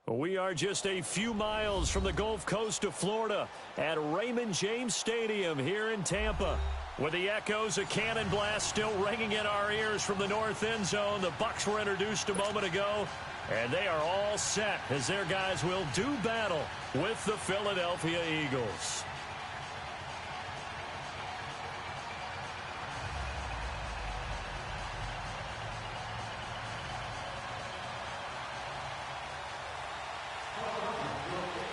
We are just a few miles from the Gulf Coast of Florida at Raymond James Stadium here in Tampa. With the echoes of cannon blast still ringing in our ears from the north end zone, the Bucs were introduced a moment ago, and they are all set as their guys will do battle with the Philadelphia Eagles.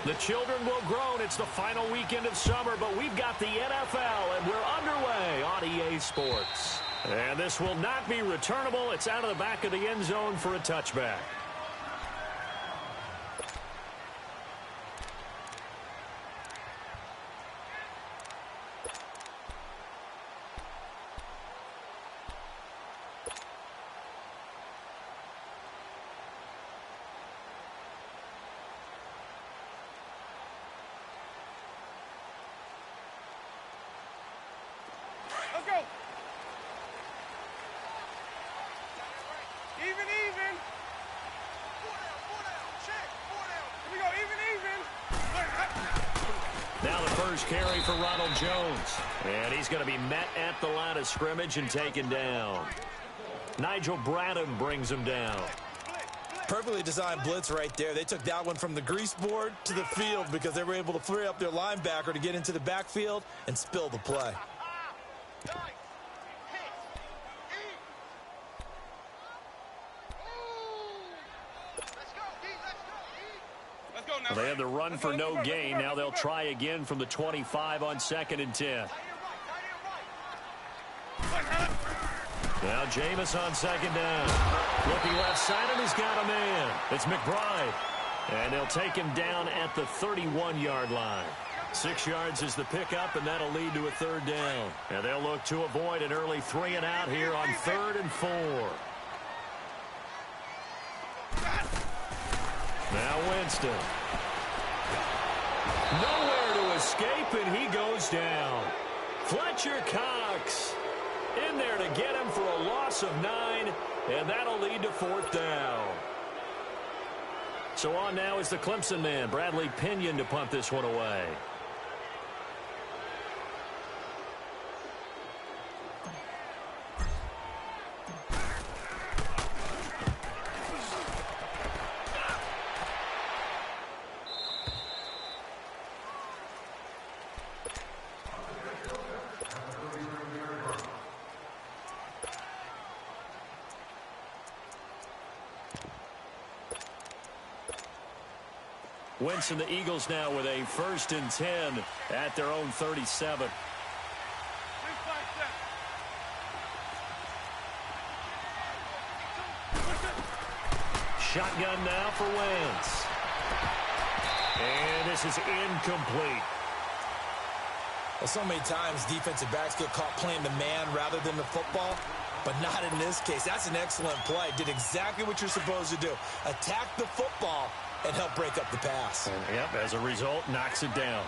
The children will groan. It's the final weekend of summer, but we've got the NFL, and we're underway on EA Sports. And this will not be returnable. It's out of the back of the end zone for a touchback. Carry for Ronald Jones. And he's going to be met at the line of scrimmage and taken down. Nigel Bradham brings him down. Perfectly designed blitz right there. They took that one from the grease board to the field because they were able to free up their linebacker to get into the backfield and spill the play. Well, they had the run for no gain. Now they'll try again from the 25 on 2nd and 10. Now Jameis on 2nd down. Looking left side, and he's got a man. It's McBride. And they'll take him down at the 31-yard line. 6 yards is the pickup, and that'll lead to a 3rd down. And they'll look to avoid an early 3 and out here on 3rd and 4. Now Winston. Nowhere to escape, and he goes down. Fletcher Cox in there to get him for a loss of 9, and that'll lead to 4th down. So on now is the Clemson man, Bradley Pinion, to punt this one away. Winston, the Eagles now with a 1st and 10 at their own 37. Shotgun now for Wentz. And this is incomplete. Well, so many times defensive backs get caught playing the man rather than the football, but not in this case. That's an excellent play. Did exactly what you're supposed to do. Attack the football and help break up the pass. And, yep, as a result, knocks it down.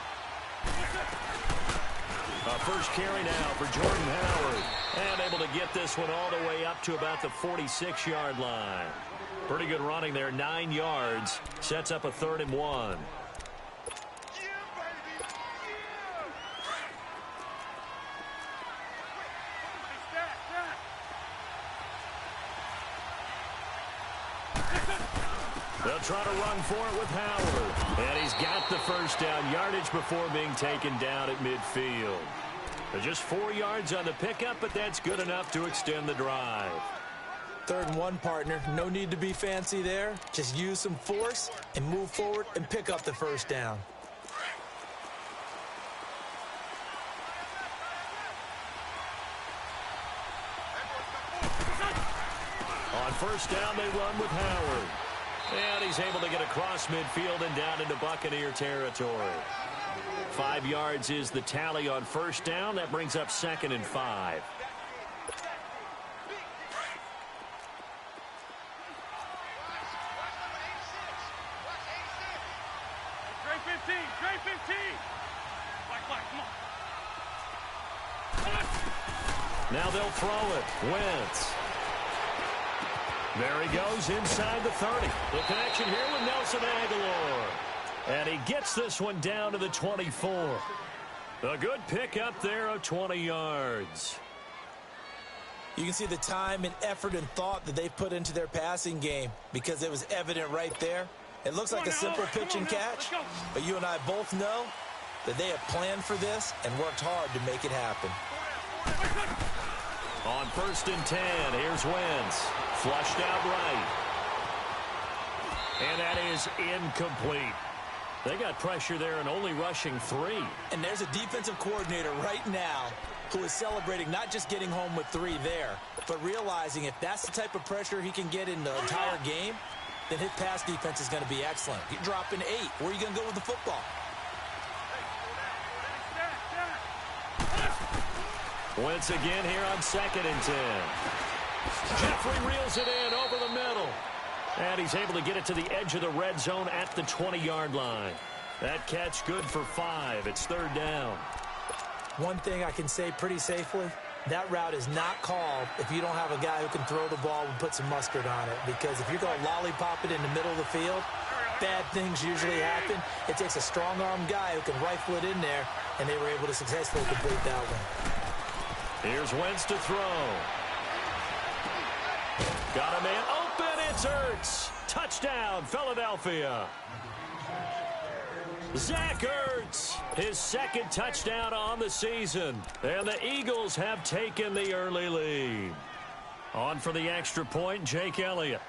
First carry now for Jordan Howard. And able to get this one all the way up to about the 46-yard line. Pretty good running there, 9 yards. Sets up a 3rd and 1. They'll try to run for it with Howard. And he's got the 1st down, yardage before being taken down at midfield. Just 4 yards on the pickup, but that's good enough to extend the drive. 3rd and 1, partner. No need to be fancy there. Just use some force and move forward and pick up the 1st down. On 1st down, they run with Howard. And he's able to get across midfield and down into Buccaneer territory. 5 yards is the tally on 1st down. That brings up 2nd and 5. Trey 15. Now they'll throw it. Wentz. There he goes inside the 30. The connection here with Nelson Aguilar. And he gets this one down to the 24. A good pick up there of 20 yards. You can see the time and effort and thought that they put into their passing game because it was evident right there. It looks like a simple pitch and catch, but you and I both know that they have planned for this and worked hard to make it happen. On 1st and 10, here's Wentz. Flushed out right. And that is incomplete. They got pressure there and only rushing 3. And there's a defensive coordinator right now who is celebrating not just getting home with 3 there, but realizing if that's the type of pressure he can get in the entire game, then his pass defense is going to be excellent. You're dropping 8. Where are you going to go with the football? Once again here on 2nd and 10. Jeffrey reels it in over the middle. And he's able to get it to the edge of the red zone at the 20-yard line. That catch good for 5. It's 3rd down. One thing I can say pretty safely, that route is not called if you don't have a guy who can throw the ball and put some mustard on it. Because if you're going to lollipop it in the middle of the field, bad things usually happen. It takes a strong-armed guy who can rifle it in there, and they were able to successfully complete that one. Here's Wentz to throw. Got a man open. It's Ertz. Touchdown, Philadelphia. Zach Ertz, his 2nd touchdown on the season. And the Eagles have taken the early lead. On for the extra point, Jake Elliott.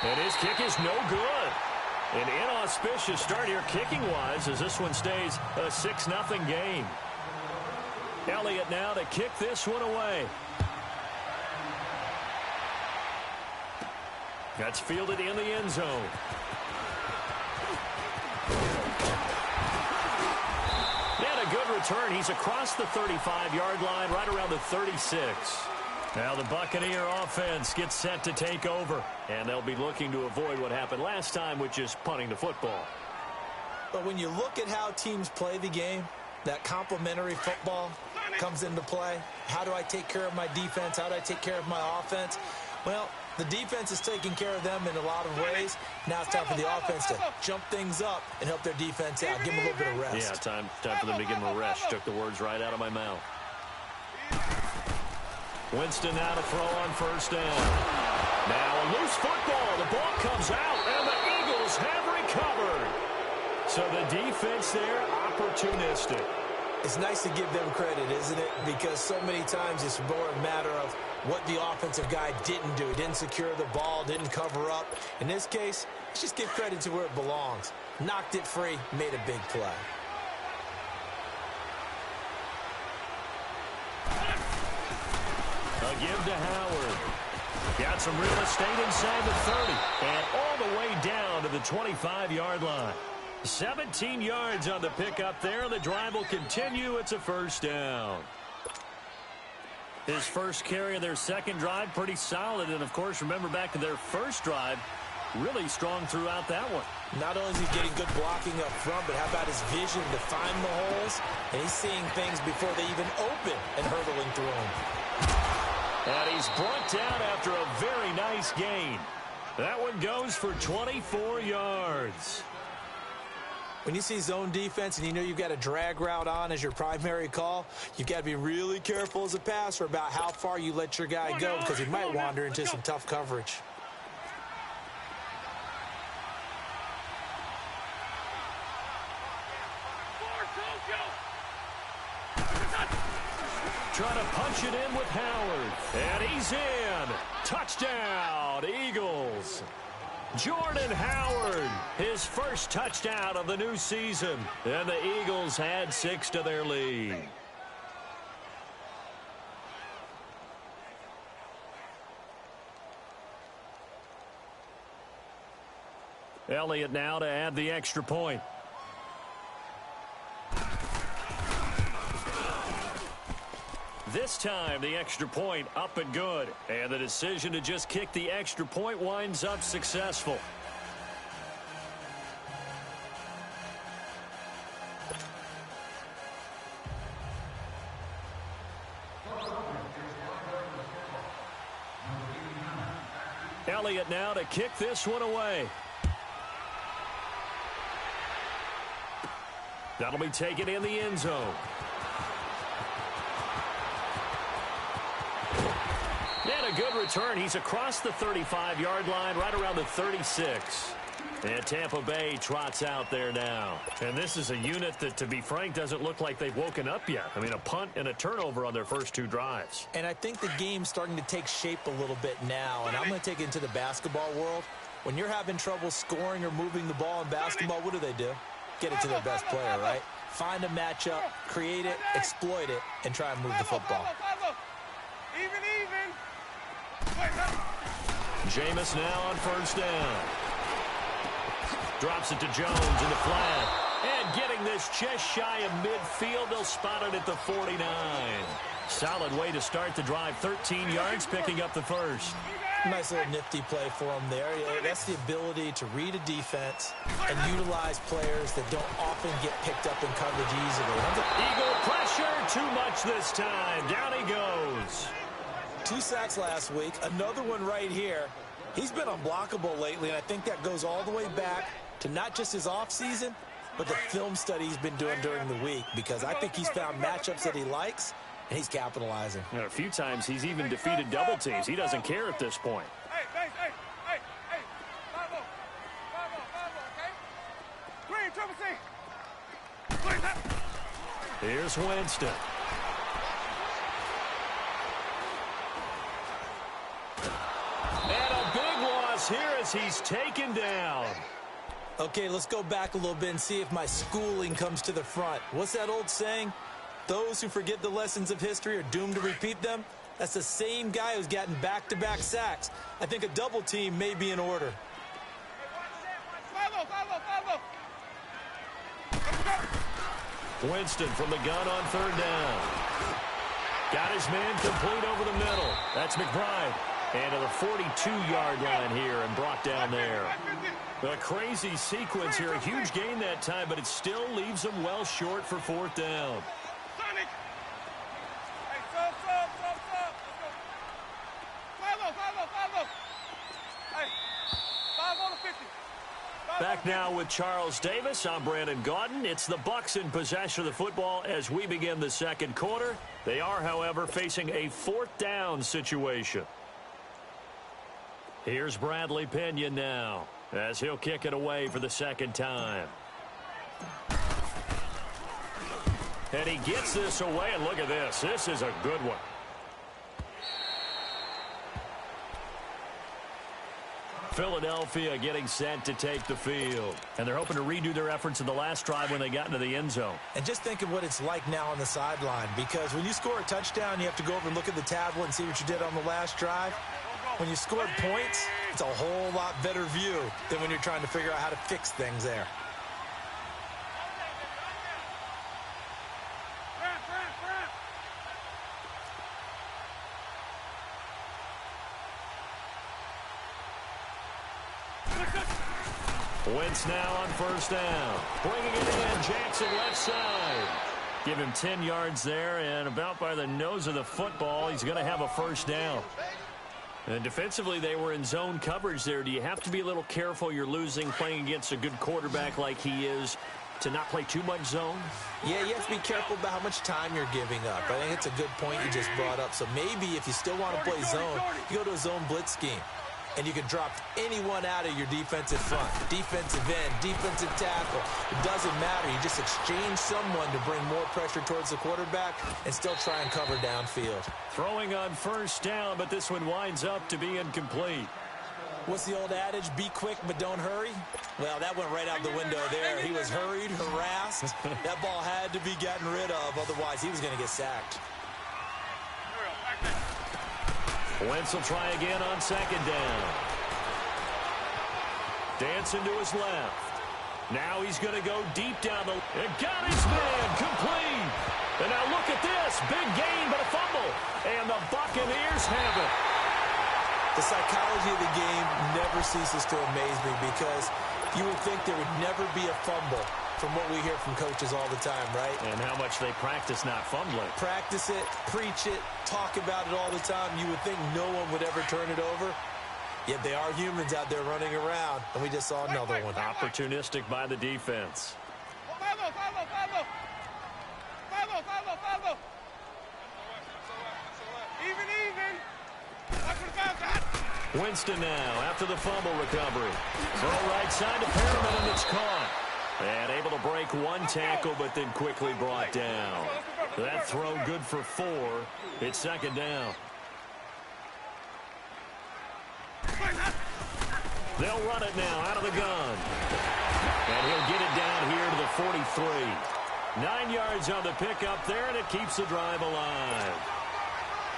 And his kick is no good. An inauspicious start here kicking-wise as this one stays a 6-0 game. Elliott now to kick this one away. That's fielded in the end zone. And a good return. He's across the 35-yard line, right around the 36. Now the Buccaneer offense gets set to take over, and they'll be looking to avoid what happened last time, which is punting the football. But when you look at how teams play the game, that complementary football comes into play. How do I take care of my defense? How do I take care of my offense? Well, the defense is taking care of them in a lot of ways. Now it's time for the offense to jump things up and help their defense out. Give them a little bit of rest. Yeah, time for them to give them a rest. Took the words right out of my mouth. Winston now to throw on 1st down. Now a loose football. The ball comes out, and the Eagles have recovered. So the defense there, opportunistic. It's nice to give them credit, isn't it? Because so many times it's more a matter of what the offensive guy didn't do. He didn't secure the ball, didn't cover up. In this case, let's just give credit to where it belongs. Knocked it free, made a big play. A give to Howard. Got some real estate inside the 30. And all the way down to the 25-yard line. 17 yards on the pickup there, and the drive will continue. It's a 1st down. His first carry of their 2nd drive, pretty solid. And, of course, remember back to their 1st drive, really strong throughout that one. Not only is he getting good blocking up front, but how about his vision to find the holes? And he's seeing things before they even open and hurtling through them. And he's brought down after a very nice gain. That one goes for 24 yards. When you see zone defense and you know you've got a drag route on as your primary call, you've got to be really careful as a passer about how far you let your guy go because he might wander into some tough coverage. Trying to punch it in with Howard. And he's in. Touchdown, Eagles. Jordan Howard, his first touchdown of the new season. And the Eagles add 6 to their lead. Elliott now to add the extra point. This time, the extra point up and good. And the decision to just kick the extra point winds up successful. Elliott now to kick this one away. That'll be taken in the end zone. And a good return. He's across the 35-yard line, right around the 36. And Tampa Bay trots out there now. And this is a unit that, to be frank, doesn't look like they've woken up yet. I mean, a punt and a turnover on their first two drives. And I think the game's starting to take shape a little bit now. And I'm going to take it into the basketball world. When you're having trouble scoring or moving the ball in basketball, what do? Get it to their best player, right? Find a matchup, create it, exploit it, and try and move the football. Jameis now on first down. Drops it to Jones in the flat. And getting this just shy of midfield, they'll spot it at the 49. Solid way to start the drive. 13 yards, picking up the first. Nice little nifty play for him there. That's the ability to read a defense and utilize players that don't often get picked up in coverage easily. Eagle pressure, too much this time. Down he goes. 2 sacks last week, another one right here. He's been unblockable lately, and I think that goes all the way back to not just his offseason, but the film study he's been doing during the week, because I think he's found matchups that he likes, and he's capitalizing. And a few times he's even defeated double teams. He doesn't care at this point. Here's Winston. And a big loss here as he's taken down. Okay, let's go back a little bit and see if my schooling comes to the front. What's that old saying? Those who forget the lessons of history are doomed to repeat them. That's the same guy who's gotten back-to-back sacks. I think a double team may be in order. Winston from the gun on third down. Got his man complete over the middle. That's McBride. And to the 42-yard line here and brought down there. A crazy sequence here. A huge gain that time, but it still leaves them well short for fourth down. Back now with Charles Davis. I'm Brandon Gaudin. It's the Bucs in possession of the football as we begin the second quarter. They are, however, facing a fourth down situation. Here's Bradley Pinion now as he'll kick it away for the second time. And he gets this away, and look at this. This is a good one. Philadelphia getting set to take the field. And they're hoping to redo their efforts in the last drive when they got into the end zone. And just think of what it's like now on the sideline, because when you score a touchdown, you have to go over and look at the tablet and see what you did on the last drive. When you scored points, it's a whole lot better view than when you're trying to figure out how to fix things there. Wentz now on first down. Bringing it in, Jackson left side. Give him 10 yards there, and about by the nose of the football, he's going to have a first down. And defensively, they were in zone coverage there. Do you have to be a little careful? You're losing playing against a good quarterback like he is to not play too much zone? Yeah, you have to be careful about how much time you're giving up. I think it's a good point you just brought up. So maybe if you still want to play zone, you go to a zone blitz scheme. And you can drop anyone out of your defensive front. Defensive end, defensive tackle. It doesn't matter. You just exchange someone to bring more pressure towards the quarterback and still try and cover downfield. Throwing on first down, but this one winds up to be incomplete. What's the old adage? Be quick, but don't hurry? Well, that went right out the window there. He was hurried, harassed. That ball had to be gotten rid of. Otherwise, he was going to get sacked. Wentz will try again on second down. Dancing to his left. Now he's going to go deep down the... And got his man complete. And now look at this. Big gain, but a fumble. And the Buccaneers have it. The psychology of the game never ceases to amaze me, because you would think there would never be a fumble from what we hear from coaches all the time, right? And how much they practice not fumbling. Practice it, preach it, talk about it all the time. You would think no one would ever turn it over. Yet they are humans out there running around, and we just saw another one. Opportunistic by the defense. Winston now after the fumble recovery. Throw right side to Perriman, and it's caught. And able to break one tackle, but then quickly brought down. That throw good for 4. It's second down. They'll run it now out of the gun. And he'll get it down here to the 43. 9 yards on the pickup there, and it keeps the drive alive.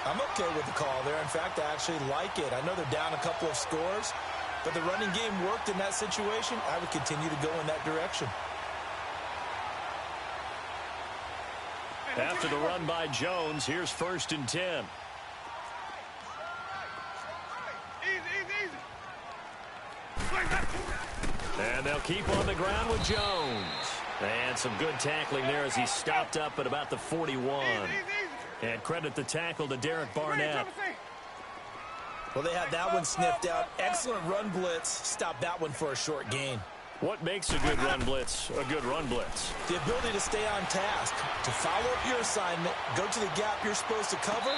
I'm okay with the call there. In fact, I actually like it. I know they're down a couple of scores, but the running game worked in that situation. I would continue to go in that direction. After the run by Jones, here's 1st and 10. And they'll keep on the ground with Jones. And some good tackling there as he stopped up at about the 41. And credit the tackle to Derek Barnett. Well, they had that one sniffed out. Excellent run blitz. Stopped that one for a short gain. What makes a good run blitz a good run blitz? The ability to stay on task, to follow up your assignment, go to the gap you're supposed to cover,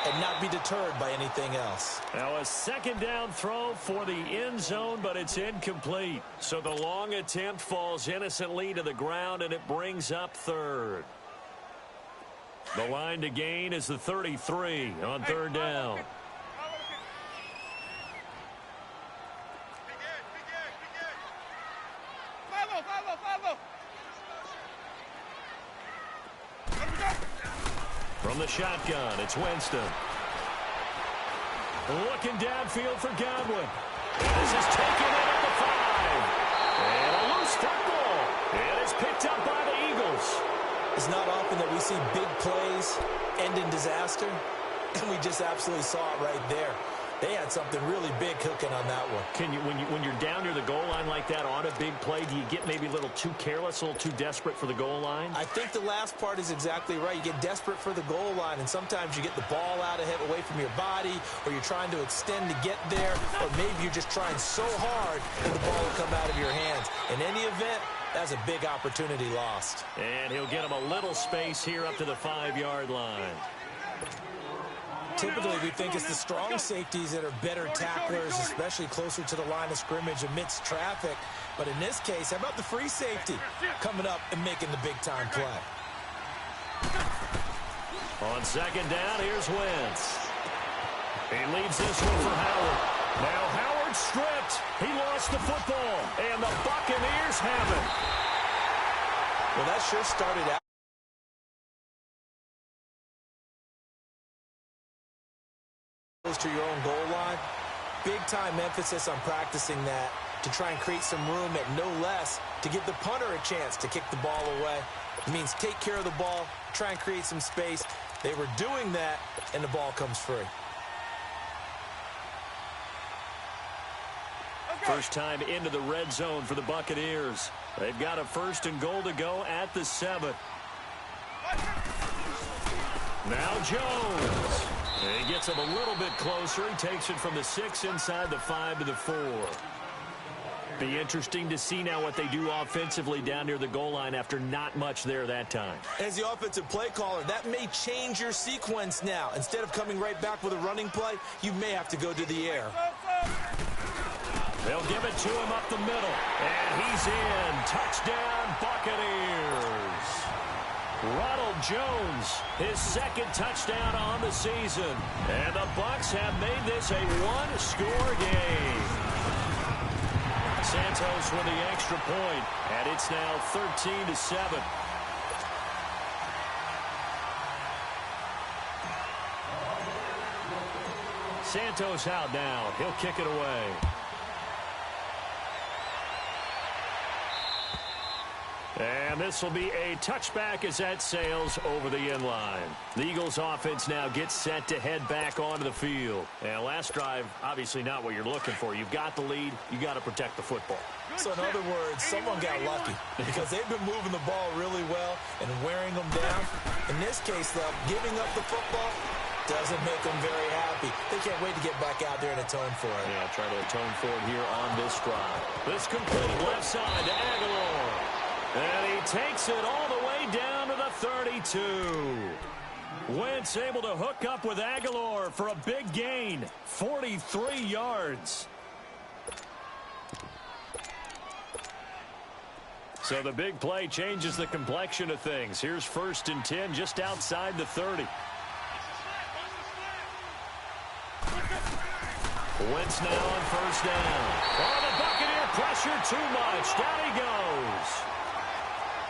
and not be deterred by anything else. Now a second down throw for the end zone, but it's incomplete. So the long attempt falls innocently to the ground, and it brings up 3rd. The line to gain is the 33 on 3rd down. From the shotgun, it's Winston. Looking downfield for Godwin. This is taken in at the 5. And a loose football. And it's picked up by the Eagles. It's not often that we see big plays end in disaster, and we just absolutely saw it right there. They had something really big cooking on that one. Can you, when you're down near the goal line like that on a big play, do you get maybe a little too careless, a little too desperate for the goal line? I think the last part is exactly right. You get desperate for the goal line, and sometimes you get the ball out of it, away from your body, or you're trying to extend to get there, or maybe you're just trying so hard that the ball will come out of your hands. In any event, that's a big opportunity lost. And he'll get him a little space here up to the 5-yard line. Typically, we think it's the strong safeties that are better tacklers, especially closer to the line of scrimmage amidst traffic. But in this case, how about the free safety coming up and making the big-time play? On second down, here's Wentz. He leaves this one for Howard. Now Howard stripped. He lost the football, and the Buccaneers have it. Well, that sure started out. To your own goal line. Big time emphasis on practicing that to try and create some room at no less to give the punter a chance to kick the ball away. It means take care of the ball, try and create some space. They were doing that, and the ball comes free. First time into the red zone for the Buccaneers. They've got a 1st and goal to go at the 7. Now Jones. He gets him a little bit closer. He takes it from the 6 inside the 5 to the 4. Be interesting to see now what they do offensively down near the goal line after not much there that time. As the offensive play caller, that may change your sequence now. Instead of coming right back with a running play, you may have to go to the air. They'll give it to him up the middle. And he's in. Touchdown, Buccaneers. Ronald Jones, his 2nd touchdown on the season. And the Bucs have made this a 1-score game. Santos with the extra point, and it's now 13-7. Santos out now. He'll kick it away. And this will be a touchback as that sails over the end line. The Eagles offense now gets set to head back onto the field. And last drive, obviously not what you're looking for. You've got the lead. You got to protect the football. So in other words, someone got lucky because they've been moving the ball really well and wearing them down. In this case, though, giving up the football, Doesn't make them very happy. They can't wait to get back out there and atone for it. Yeah, try to atone for it here on this drive. This complete left side to Aguilar. And he takes it all the way down to the 32. Wentz able to hook up with Aguilar for a big gain. 43 yards. So the big play changes the complexion of things. Here's 1st and 10 just outside the 30. Wentz now on 1st down. Oh, the Buccaneer pressure too much. Down he goes.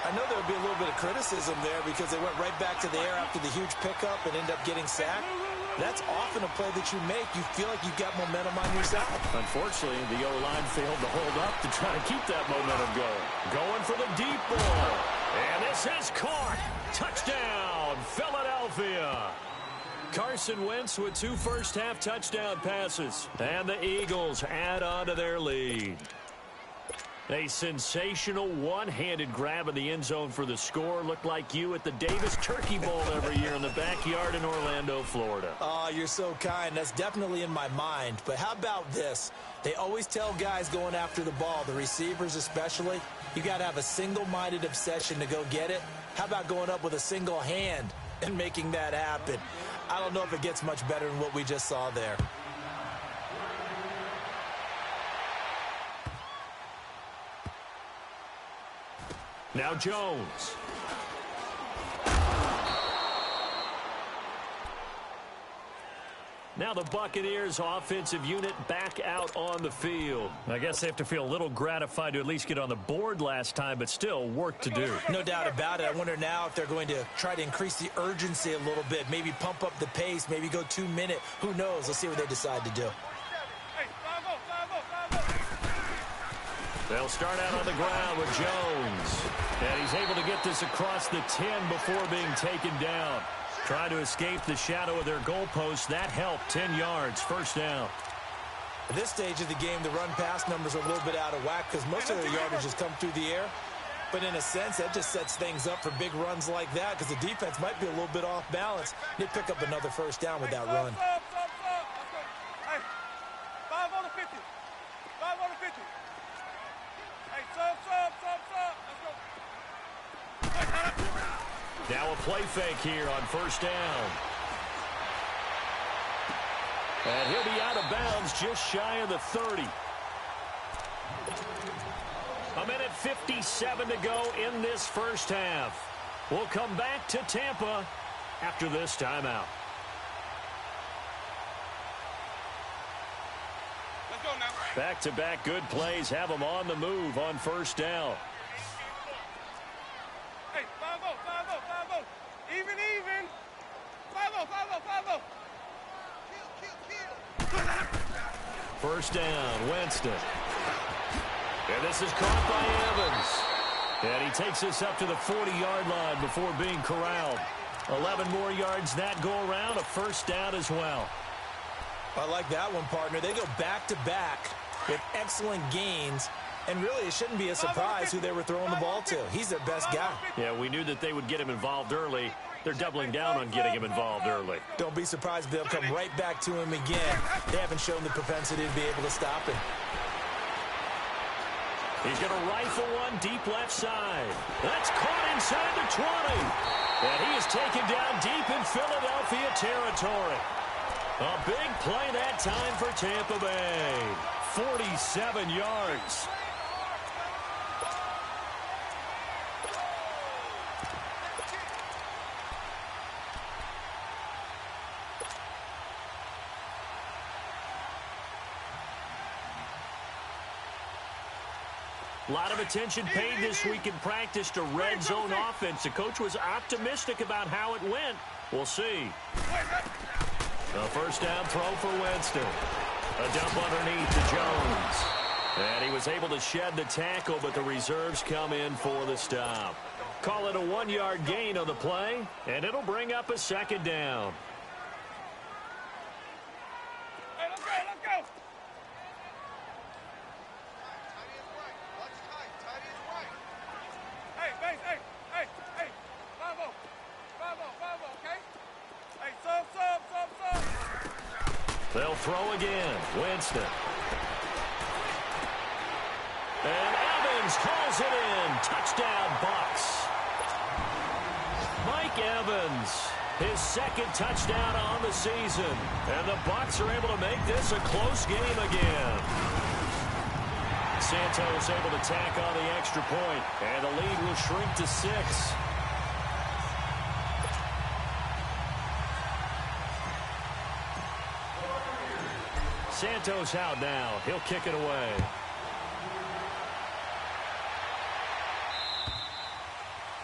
I know there would be a little bit of criticism there because they went right back to the air after the huge pickup and end up getting sacked. That's often a play that you make. You feel like you've got momentum on your side. Unfortunately, the O-line failed to hold up to try to keep that momentum going. Going for the deep ball. And this is caught. Touchdown, Philadelphia. Carson Wentz with 2 first-half touchdown passes. And the Eagles add on to their lead. A sensational one-handed grab in the end zone for the score. Looked like you at the Davis Turkey Bowl every year in the backyard in Orlando, Florida. Oh, you're so kind. That's definitely in my mind. But how about this? They always tell guys going after the ball, the receivers especially, you got to have a single-minded obsession to go get it. How about going up with a single hand and making that happen? I don't know if it gets much better than what we just saw there. Now Jones. Now the Buccaneers offensive unit back out on the field. I guess they have to feel a little gratified to at least get on the board last time, but still work to do. No doubt about it. I wonder now if they're going to try to increase the urgency a little bit, maybe pump up the pace, maybe go 2 minute. Who knows? Let's see what they decide to do. They'll start out on the ground with Jones. And he's able to get this across the 10 before being taken down. Trying to escape the shadow of their goalpost. That helped. 10 yards. 1st down. At this stage of the game, the run-pass numbers are a little bit out of whack because most of their yardage has come through the air. But in a sense, that just sets things up for big runs like that because the defense might be a little bit off balance. They pick up another 1st down with that run. Hey, 5 on the 50. 5 on the 50. Hey, sub. Let's go. Now a play fake here on 1st down. And he'll be out of bounds just shy of the 30. A minute 57 to go in this 1st half. We'll come back to Tampa after this timeout. Let's go now. Back-to-back good plays have them on the move on 1st down. Hey, 5-0. Even. 5-0. Kill. 1st down, Winston. And this is caught by Evans. And he takes this up to the 40-yard line before being corralled. 11 more yards that go around, a 1st down as well. I like that one, partner. They go back-to-back with excellent gains. And really, it shouldn't be a surprise who they were throwing the ball to. He's their best guy. Yeah, we knew that they would get him involved early. They're doubling down on getting him involved early. Don't be surprised if they'll come right back to him again. They haven't shown the propensity to be able to stop him. He's going to rifle one deep left side. That's caught inside the 20. And he is taken down deep in Philadelphia territory. A big play that time for Tampa Bay. 47 yards. A lot of attention paid this week in practice to red zone offense. The coach was optimistic about how it went. We'll see. A 1st down throw for Winston. A dump underneath to Jones. And he was able to shed the tackle, but the reserves come in for the stop. Call it a 1-yard gain on the play, and it'll bring up a 2nd down. Hey, let's go. Hey. 5-0, okay? Hey, sub. They'll throw again. Winston. And Evans calls it in. Touchdown, Bucs. Mike Evans, his second touchdown on the season. And the Bucs are able to make this a close game again. Santos able to tack on the extra point, and the lead will shrink to 6. Santos out now. He'll kick it away.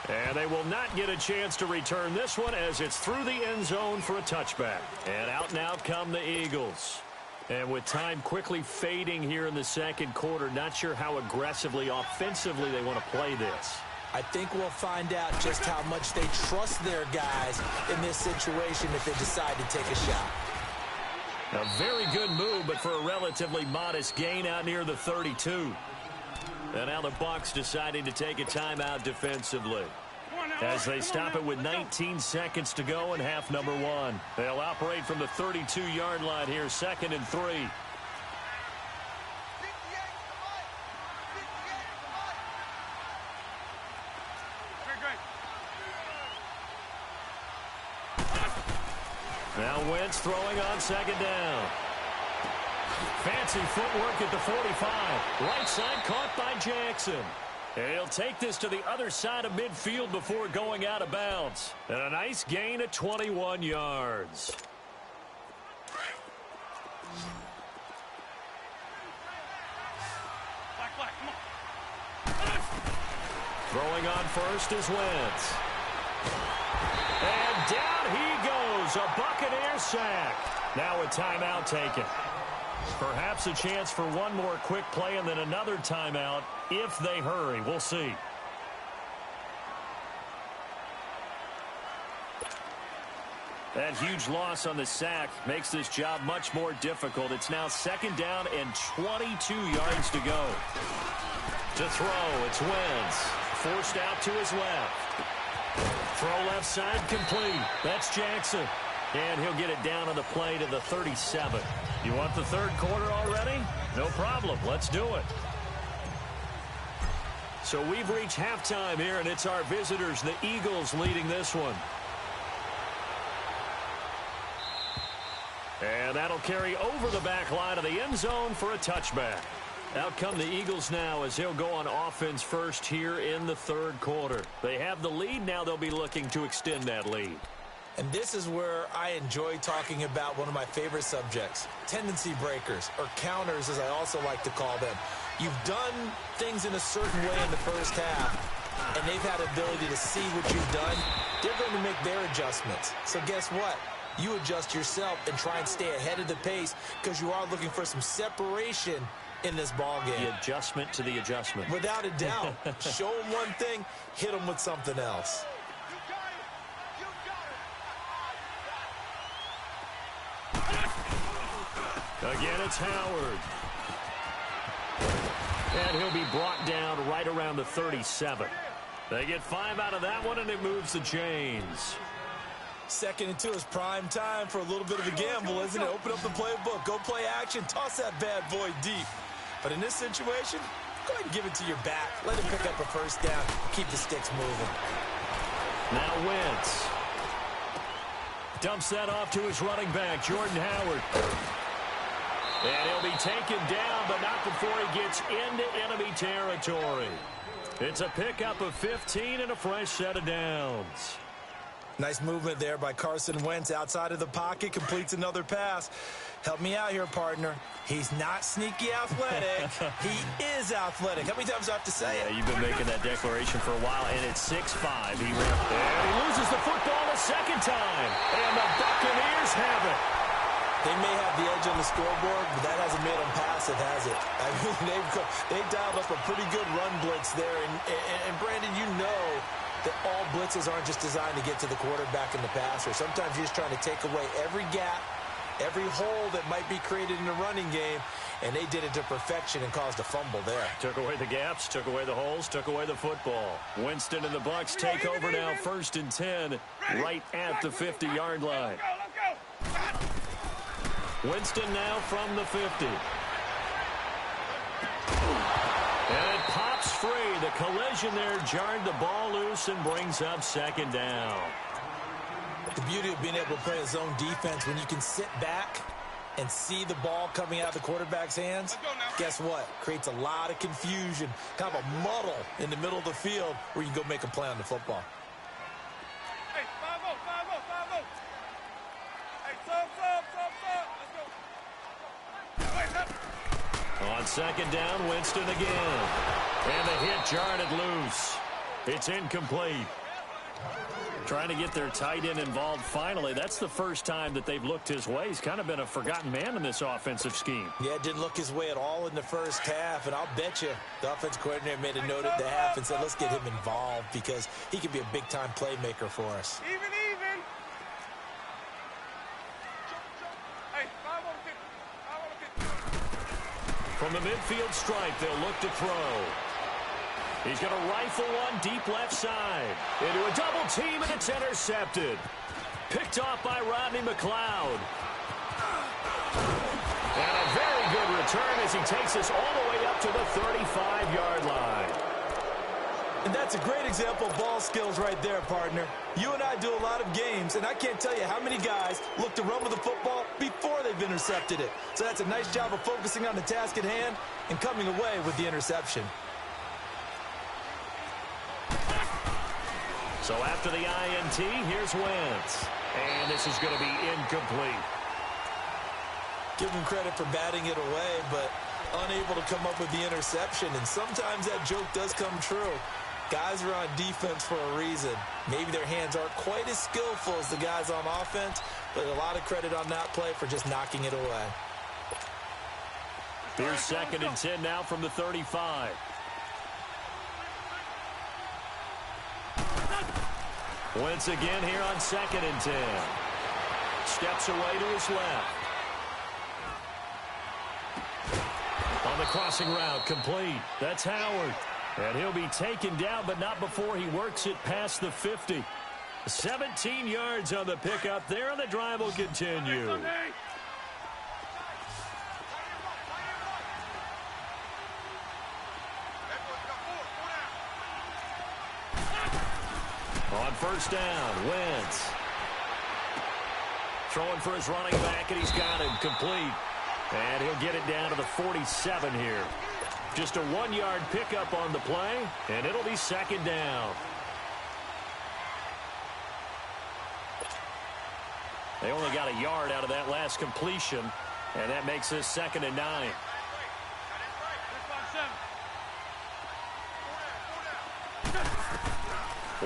And they will not get a chance to return this one as it's through the end zone for a touchback. And out come the Eagles. And with time quickly fading here in the second quarter, not sure how aggressively, offensively they want to play this. I think we'll find out just how much they trust their guys in this situation if they decide to take a shot. A very good move, but for a relatively modest gain out near the 32. And now the Bucs deciding to take a timeout defensively as they stop it with 19 seconds to go in half number 1. They'll operate from the 32-yard line here, 2nd and 3. Now Wentz throwing on 2nd down. Fancy footwork at the 45. Right side caught by Jackson. And he'll take this to the other side of midfield before going out of bounds. And a nice gain of 21 yards. Throwing on first is Wentz. And down he goes. A Buccaneer sack. Now a timeout taken. Perhaps a chance for one more quick play and then another timeout if they hurry. We'll see. That huge loss on the sack makes this job much more difficult. It's now 2nd down and 22 yards to go. To throw, it's Wentz. Forced out to his left. Throw left side complete. That's Jackson. And he'll get it down on the play to the 37. You want the third quarter already? No problem. Let's do it. So we've reached halftime here, and it's our visitors, the Eagles, leading this one. And that'll carry over the back line of the end zone for a touchback. Out come the Eagles now as they'll go on offense first here in the third quarter. They have the lead. Now they'll be looking to extend that lead. And this is where I enjoy talking about one of my favorite subjects, tendency breakers, or counters as I also like to call them. You've done things in a certain way in the first half, and they've had ability to see what you've done. They're going to make their adjustments. So guess what? You adjust yourself and try and stay ahead of the pace because you are looking for some separation in this ball game. The adjustment to the adjustment. Without a doubt. Show them one thing, hit them with something else. Again, it's Howard. And he'll be brought down right around the 37. They get 5 out of that one, and it moves the chains. 2nd and 2 is prime time for a little bit of a gamble, isn't it? Open up the playbook, go play action, toss that bad boy deep. But in this situation, go ahead and give it to your back. Let him pick up a first down. Keep the sticks moving. Now Wentz dumps that off to his running back, Jordan Howard. And he'll be taken down, but not before he gets into enemy territory. It's a pickup of 15 and a fresh set of downs. Nice movement there by Carson Wentz outside of the pocket, completes another pass. Help me out here, partner. He's not sneaky athletic. He is athletic. How many times do I have to say it? Yeah, you've been making that declaration for a while, and it's 6'5". And he loses the football a second time. And the Buccaneers have it. They may have the edge on the scoreboard, but that hasn't made them passive, has it? I mean, they've dialed up a pretty good run blitz there. And Brandon, you know that all blitzes aren't just designed to get to the quarterback and the passer. Sometimes you're just trying to take away every gap, every hole that might be created in the running game, and they did it to perfection and caused a fumble there. Took away the gaps, took away the holes, took away the football. Winston and the Bucs take over now, 1st and 10, right at the 50-yard line. Winston now from the 50. And it pops free. The collision there jarred the ball loose and brings up second down. The beauty of being able to play a zone defense when you can sit back and see the ball coming out of the quarterback's hands, guess what? Creates a lot of confusion, kind of a muddle in the middle of the field where you can go make a play on the football. Hey, 5-0, 5-0, 5-0. Hey, sub. Let's go. On second down, Winston again. And the hit jarred it loose. It's incomplete. Trying to get their tight end involved finally. That's the first time that they've looked his way. He's kind of been a forgotten man in this offensive scheme. Yeah, it didn't look his way at all in the first half, and I'll bet you the offensive coordinator made a note at the half and said, let's get him involved because he could be a big-time playmaker for us. Even. Hey, 5-on 50. From the midfield stripe, they'll look to throw. He's going to rifle one deep left side. Into a double team, and it's intercepted. Picked off by Rodney McLeod. And a very good return as he takes us all the way up to the 35-yard line. And that's a great example of ball skills right there, partner. You and I do a lot of games, and I can't tell you how many guys look to run with the football before they've intercepted it. So that's a nice job of focusing on the task at hand and coming away with the interception. So after the INT, here's Wentz. And this is going to be incomplete. Give him credit for batting it away, but unable to come up with the interception. And sometimes that joke does come true. Guys are on defense for a reason. Maybe their hands aren't quite as skillful as the guys on offense, but a lot of credit on that play for just knocking it away. Here's second and 10 now from the 35. Wentz again here on second and 10. Steps away to his left. On the crossing route, complete. That's Howard. And he'll be taken down, but not before he works it past the 50. 17 yards on the pickup there, and the drive will continue. On first down, Wentz. Throwing for his running back, and he's got him complete. And he'll get it down to the 47 here. Just a 1-yard pickup on the play, and it'll be second down. They only got a yard out of that last completion, and that makes this second and 9.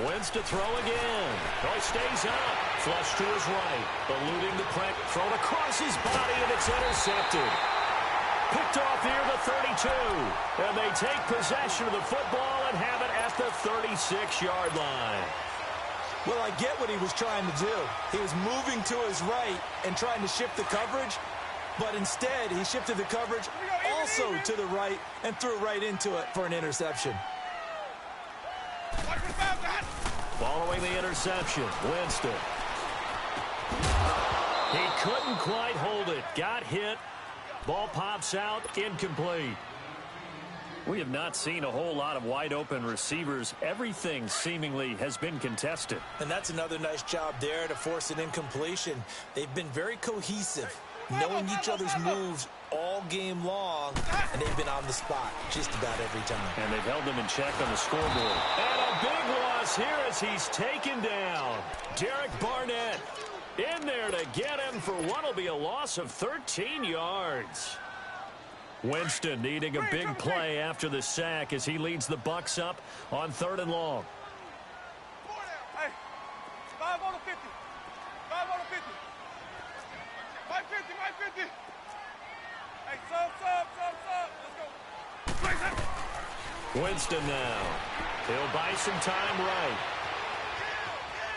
Wentz to throw again. Oh, he stays up. Flush to his right. Eluding the press. Thrown across his body, and it's intercepted. Picked off near the 32. And they take possession of the football and have it at the 36-yard line. Well, I get what he was trying to do. He was moving to his right and trying to shift the coverage, but instead he shifted the coverage also to the right and threw right into it for an interception. Following the interception, Winston. He couldn't quite hold it. Got hit. Ball pops out. Incomplete. We have not seen a whole lot of wide-open receivers. Everything seemingly has been contested. And that's another nice job there to force an incompletion. They've been very cohesive, knowing each other's moves all game long, and they've been on the spot just about every time. And they've held them in check on the scoreboard. And a big loss here as he's taken down. Derek Barnett in there to get him for what will be a loss of 13 yards. Winston needing a big play after the sack as he leads the Bucs up on 3rd and long. Hey, 5 on the 50. 5 on the 50. My 50, my 50. Hey, sub. Let's go. Winston now. He'll buy some time right.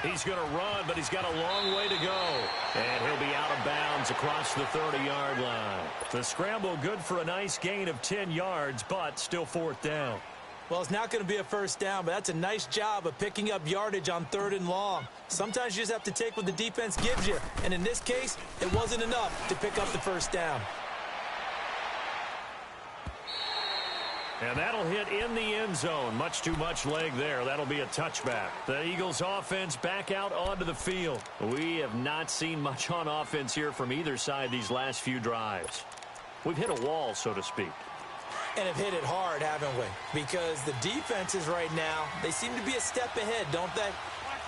He's going to run, but he's got a long way to go. And he'll be out of bounds across the 30-yard line. The scramble good for a nice gain of 10 yards, but still 4th down. Well, it's not going to be a first down, but that's a nice job of picking up yardage on 3rd and long. Sometimes you just have to take what the defense gives you, and in this case, it wasn't enough to pick up the first down. And that'll hit in the end zone. Much too much leg there. That'll be a touchback. The Eagles offense back out onto the field. We have not seen much on offense here from either side these last few drives. We've hit a wall, so to speak. And have hit it hard, haven't we? Because the defenses right now, they seem to be a step ahead, don't they?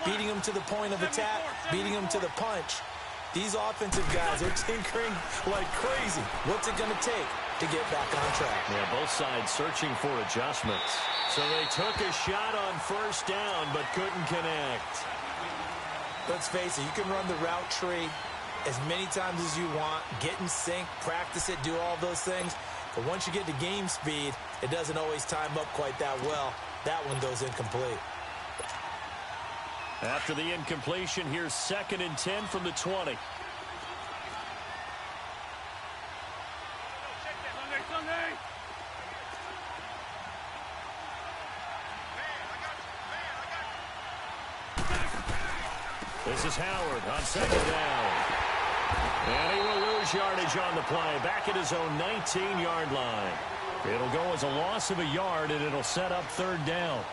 Beating them to the point of attack, beating them to the punch. These offensive guys are tinkering like crazy. What's it going to take to get back on track? Yeah, both sides searching for adjustments. So they took a shot on first down, but couldn't connect. Let's face it, you can run the route tree as many times as you want, get in sync, practice it, do all those things. But once you get to game speed, it doesn't always time up quite that well. That one goes incomplete. After the incompletion, here's 2nd and 10 from the 20. This is Howard on 2nd down. And he will lose yardage on the play. Back at his own 19-yard line. It'll go as a loss of a yard, and it'll set up 3rd down.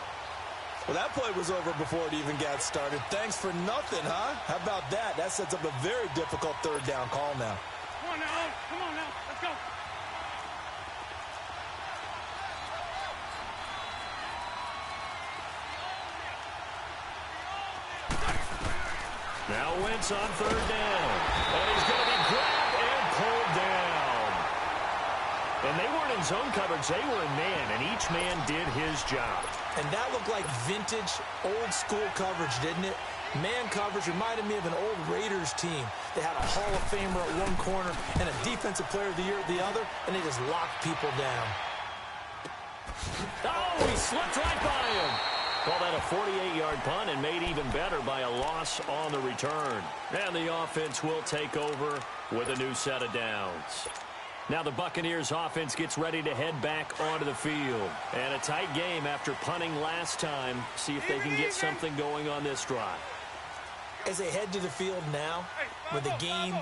Well, that play was over before it even got started. Thanks for nothing, huh? How about that? That sets up a very difficult 3rd down call now. Come on now. Come on now. Let's go. Now Wentz on 3rd down. And he's going to be grabbed and pulled down. And they weren't in zone coverage. They were in man, and each man did his job. And that looked like vintage, old-school coverage, didn't it? Man coverage reminded me of an old Raiders team. They had a Hall of Famer at one corner and a Defensive Player of the Year at the other, and they just locked people down. Oh, he slipped right by him. Call that a 48-yard punt and made even better by a loss on the return. And the offense will take over with a new set of downs. Now the Buccaneers offense gets ready to head back onto the field. And a tight game after punting last time. See if they can get something going on this drive. As they head to the field now, with the game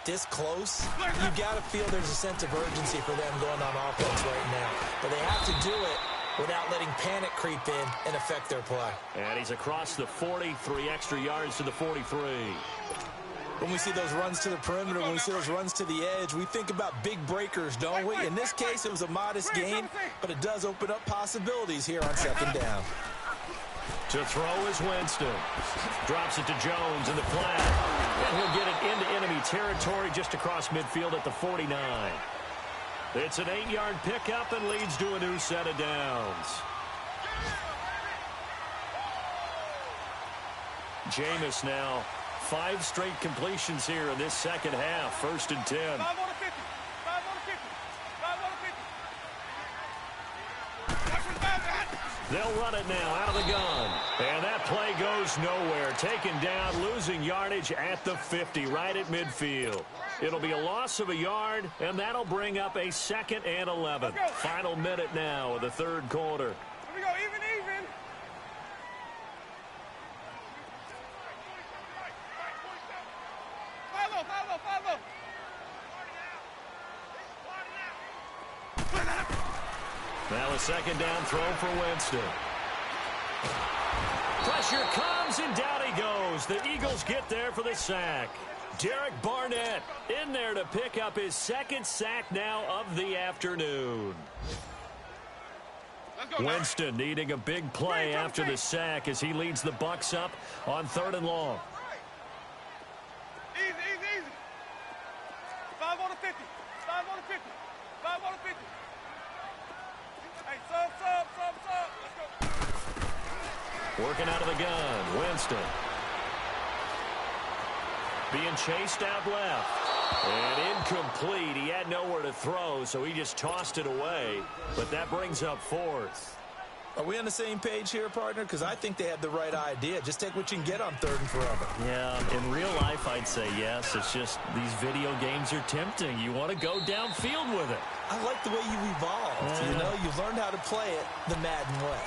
this close, you got to feel there's a sense of urgency for them going on offense right now. But they have to do it without letting panic creep in and affect their play. And he's across the 40, 3 extra yards to the 43. When we see those runs to the perimeter, when we see those runs to the edge, we think about big breakers, don't we? In this case, it was a modest gain, but it does open up possibilities here on 2nd down. To throw is Winston. Drops it to Jones in the flat. And he'll get it into enemy territory just across midfield at the 49. It's an 8-yard pickup and leads to a new set of downs. Jameis now 5 straight completions here in this second half. 1st and 10. 5 on the 50. 5 on the 50. 5 on the 50. They'll run it now out of the gun. And that play goes nowhere. Taken down, losing yardage at the 50, right at midfield. It'll be a loss of a yard, and that'll bring up a 2nd and 11. Final minute now of the 3rd quarter. Here we go. Even. Follow. Now a 2nd down throw for Winston. Pressure comes, and down he goes. The Eagles get there for the sack. Derek Barnett in there to pick up his 2nd sack now of the afternoon. Winston needing a big play after the sack as he leads the Bucs up on 3rd and long. Easy. 5 on the 50. 5 on the 50. 5 on the 50. Hey, sub. Let's go. Working out of the gun, Winston. Being chased out left. And incomplete. He had nowhere to throw, so he just tossed it away. But that brings up 4th. Are we on the same page here, partner? Because I think they had the right idea. Just take what you can get on 3rd and forever. Yeah, in real life, I'd say yes. It's just these video games are tempting. You want to go downfield with it. I like the way you evolved. You know, you've learned how to play it the Madden way.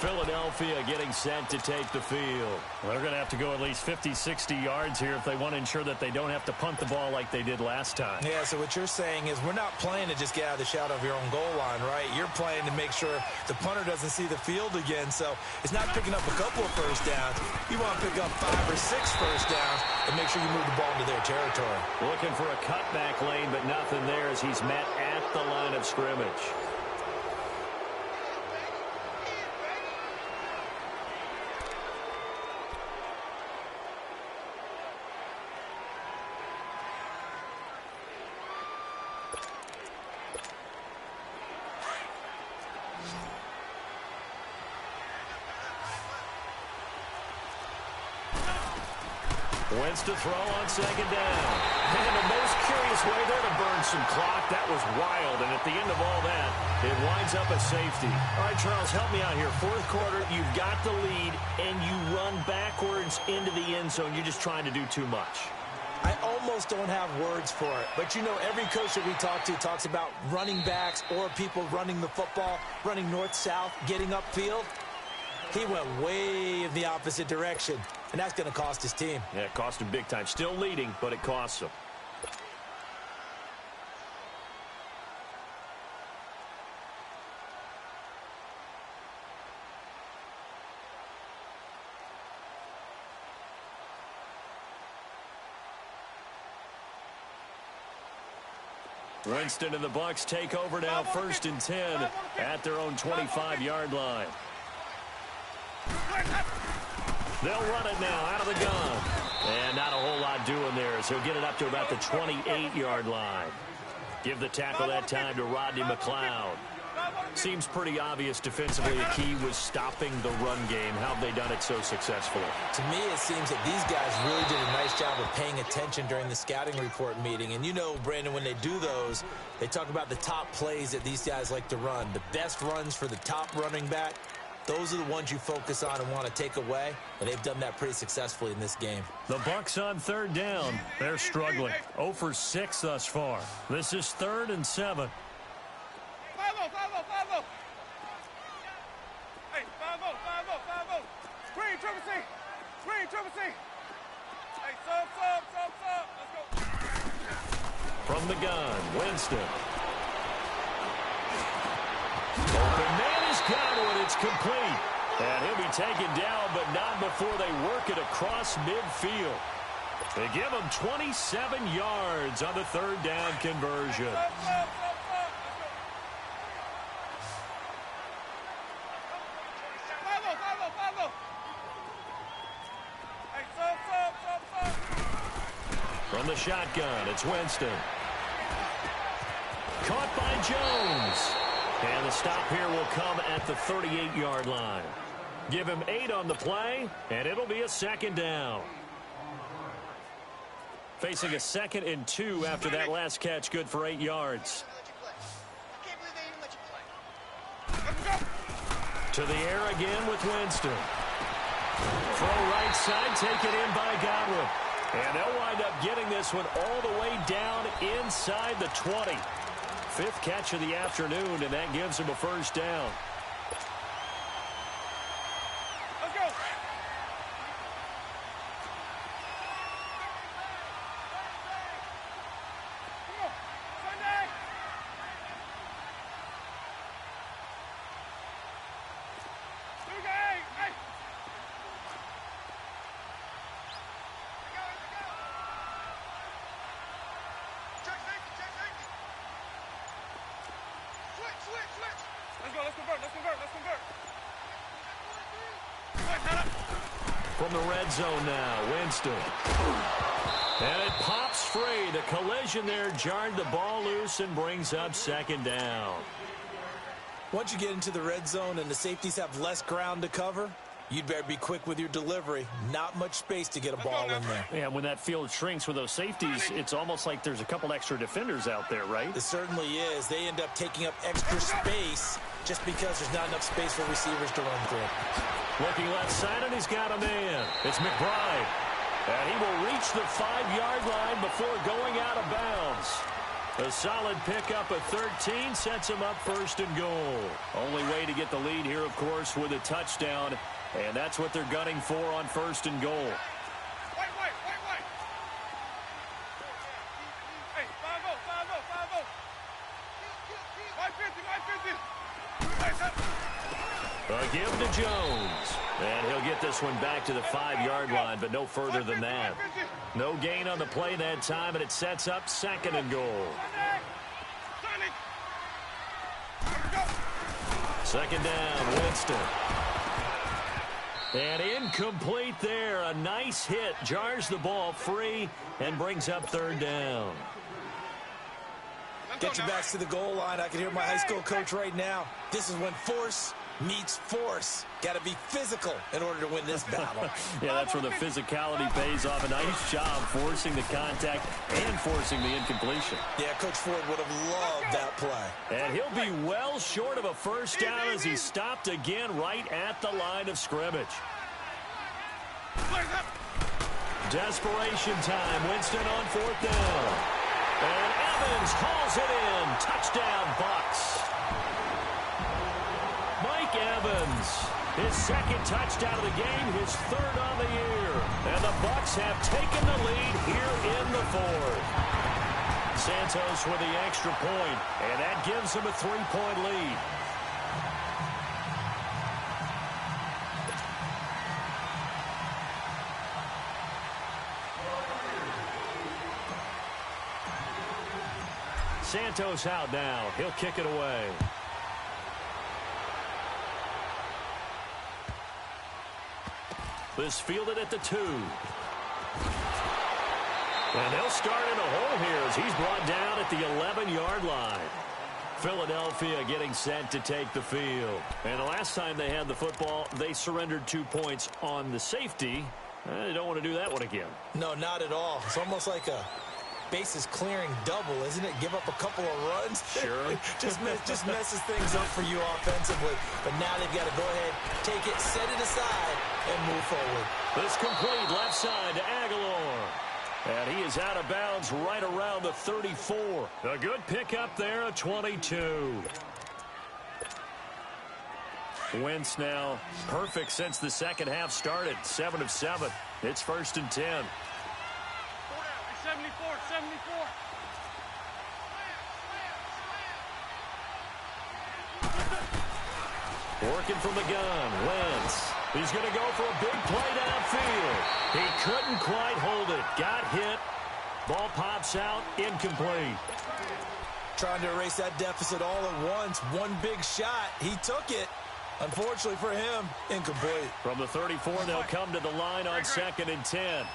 Philadelphia getting set to take the field. Well, they're going to have to go at least 50, 60 yards here if they want to ensure that they don't have to punt the ball like they did last time. Yeah, so what you're saying is we're not playing to just get out of the shadow of your own goal line, right? You're playing to make sure the punter doesn't see the field again. So it's not picking up a couple of first downs. You want to pick up 5 or 6 first downs and make sure you move the ball into their territory. Looking for a cutback lane, but nothing there as he's met at the line of scrimmage. Wentz to throw on 2nd down. And the most curious way there to burn some clock. That was wild. And at the end of all that, it winds up a safety. All right, Charles, help me out here. 4th quarter, you've got the lead, and you run backwards into the end zone. You're just trying to do too much. I almost don't have words for it. But, you know, every coach that we talk to talks about running backs or people running the football, running north-south, getting upfield. He went way in the opposite direction, and that's going to cost his team. Yeah, it cost him big time. Still leading, but it costs him. Winston and the Bucs take over now, 1st and 10 at their own 25-yard line. They'll run it now out of the gun. And not a whole lot doing there, so he'll get it up to about the 28-yard line. Give the tackle that time to Rodney McLeod. Seems pretty obvious defensively the key was stopping the run game. How have they done it so successfully? To me, it seems that these guys really did a nice job of paying attention during the scouting report meeting. And you know, Brandon, when they do those, they talk about the top plays that these guys like to run. The best runs for the top running back. Those are the ones you focus on and want to take away, and they've done that pretty successfully in this game. The Bucs on 3rd down. They're struggling. 0 for 6 thus far. This is 3rd and 7. Follow. Hey, follow. Green, triple C. Hey, sub. Let's go. From the gun, Winston. Open man is got it. It's complete. And he'll be taken down, but not before they work it across midfield. They give him 27 yards on the 3rd down conversion. Follow. Hey, sub. From the shotgun, it's Winston. Caught by Jones. And the stop here will come at the 38-yard line. Give him 8 on the play, and it'll be a 2nd down. Facing a 2nd and 2 after that last catch, good for 8 yards. To the air again with Winston. Throw right side, taken in by Godwin. And they'll wind up getting this one all the way down inside the 20. 5th catch of the afternoon, and that gives him a 1st down. Let's go. Come on. Sunday. Here we go. Hey. Check safety. Switch. Let's convert. From the red zone now, Winston. And it pops free. The collision there jarred the ball loose and brings up 2nd down. Once you get into the red zone and the safeties have less ground to cover, you'd better be quick with your delivery. Not much space to get a ball in there. Yeah, when that field shrinks with those safeties, it's almost like there's a couple extra defenders out there, right? It certainly is. They end up taking up extra space just because there's not enough space for receivers to run through. Looking left side, and he's got a man. It's McBride. And he will reach the 5-yard line before going out of bounds. A solid pickup at 13 sets him up first and goal. Only way to get the lead here, of course, with a touchdown. And that's what they're gunning for on first and goal. Wait. Hey, 5-0. 550. A give to Jones. And he'll get this one back to the 5-yard line, but no further than that. No gain on the play that time, and it sets up second and goal. Second down, Winston. And incomplete there. A nice hit. Jars the ball free and brings up third down. Get your backs to the goal line. I can hear my high school coach right now. This is when force meets force. Got to be physical in order to win this battle. Yeah, that's where the physicality pays off. A nice job forcing the contact and forcing the incompletion. Yeah, Coach Ford would have loved that play. And he'll be well short of a first down as he stopped again right at the line of scrimmage. Desperation time. Winston on fourth down. And Evans hauls it in. Touchdown, Bucks. Mike Evans, his second touchdown of the game, his third on the year. And the Bucks have taken the lead here in the fourth. Santos with the extra point, and that gives them a 3-point lead. Santos out now. He'll kick it away. This fielded at the 2. And they'll start in a hole here as he's brought down at the 11-yard line. Philadelphia getting set to take the field. And the last time they had the football, they surrendered 2 points on the safety. They don't want to do that one again. No, not at all. It's almost like a bases clearing double, isn't it? Give up a couple of runs. Sure. just messes things up for you offensively. But now they've got to go ahead, take it, set it aside, and move forward. This complete left side to Aguilar. And he is out of bounds right around the 34. A good pickup there at 22. Wentz now perfect since the second half started. 7 of 7. It's first and 10. 74. Working from the gun, Wentz. He's going to go for a big play downfield. He couldn't quite hold it. Got hit. Ball pops out, incomplete. Trying to erase that deficit all at once. One big shot. He took it. Unfortunately for him, incomplete. From the 34, they'll come to the line on second and 10.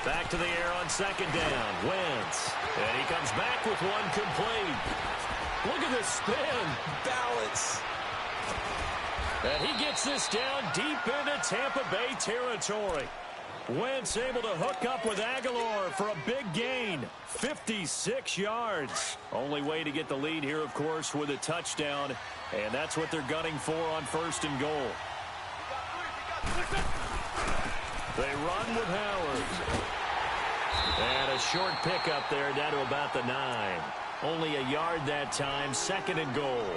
Back to the air on second down. Wentz. And he comes back with one complete. Look at this spin. Balance. And he gets this down deep into Tampa Bay territory. Wentz able to hook up with Aguilar for a big gain. 56 yards. Only way to get the lead here, of course, with a touchdown. And that's what they're gunning for on first and goal. They run with Howard. And a short pickup there down to about the 9. Only a yard that time, second and goal.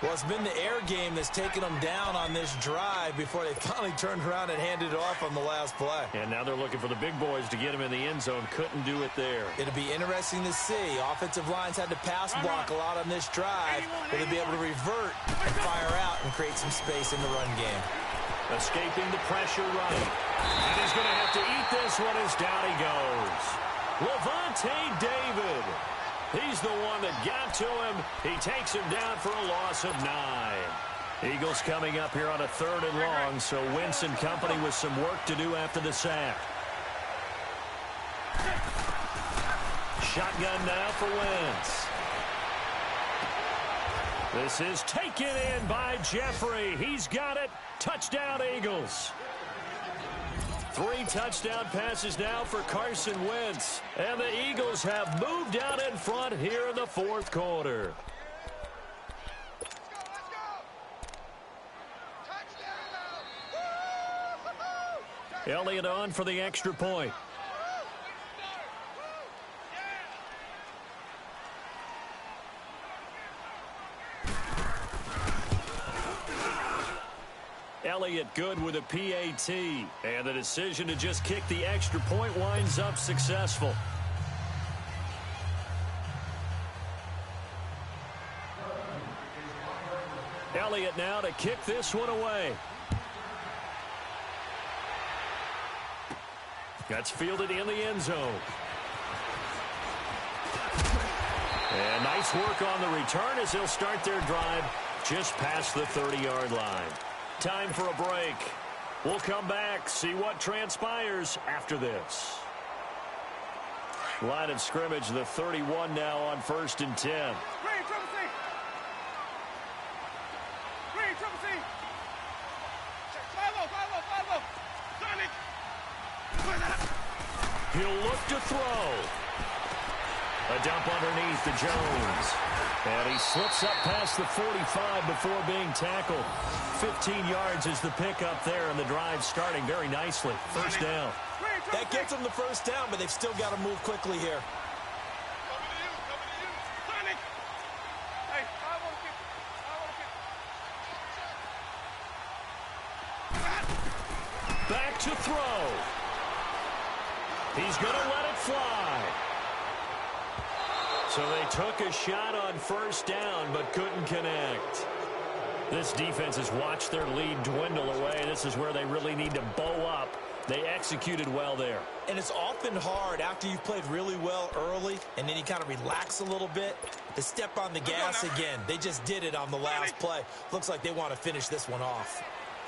Well, it's been the air game that's taken them down on this drive before they finally turned around and handed it off on the last play. And now they're looking for the big boys to get him in the end zone. Couldn't do it there. It'll be interesting to see. Offensive lines had to pass block a lot on this drive. Will they be able to revert and fire out and create some space in the run game? Escaping the pressure right. And he's going to have to eat this one as down he goes. Levante David. He's the one that got to him. He takes him down for a loss of 9. Eagles coming up here on a third and long, so Wentz and company with some work to do after the sack. Shotgun now for Wentz. This is taken in by Jeffrey. He's got it. Touchdown, Eagles. 3 touchdown passes now for Carson Wentz. And the Eagles have moved out in front here in the fourth quarter. Elliott on for the extra point. Elliott good with a PAT. And the decision to just kick the extra point winds up successful. Elliott now to kick this one away. That's fielded in the end zone. And nice work on the return as they'll start their drive just past the 30-yard line. Time for a break. We'll come back, see what transpires after this. Line of scrimmage, the 31 now on 1st and 10. Green, triple C. Green, triple C. Follow. Sonic. He'll look to throw. A dump underneath to Jones. And he slips up past the 45 before being tackled. 15 yards is the pickup there, and the drive starting very nicely. First down. That gets them the first down, but they've still got to move quickly here. Coming to you. Sonic. Hey, I want to kick. Back to throw. He's going to let it fly. So they took a shot on first down, but couldn't connect. This defense has watched their lead dwindle away. This is where they really need to bow up. They executed well there. And it's often hard after you've played really well early and then you kind of relax a little bit to step on the gas again. They just did it on the last play. Looks like they want to finish this one off.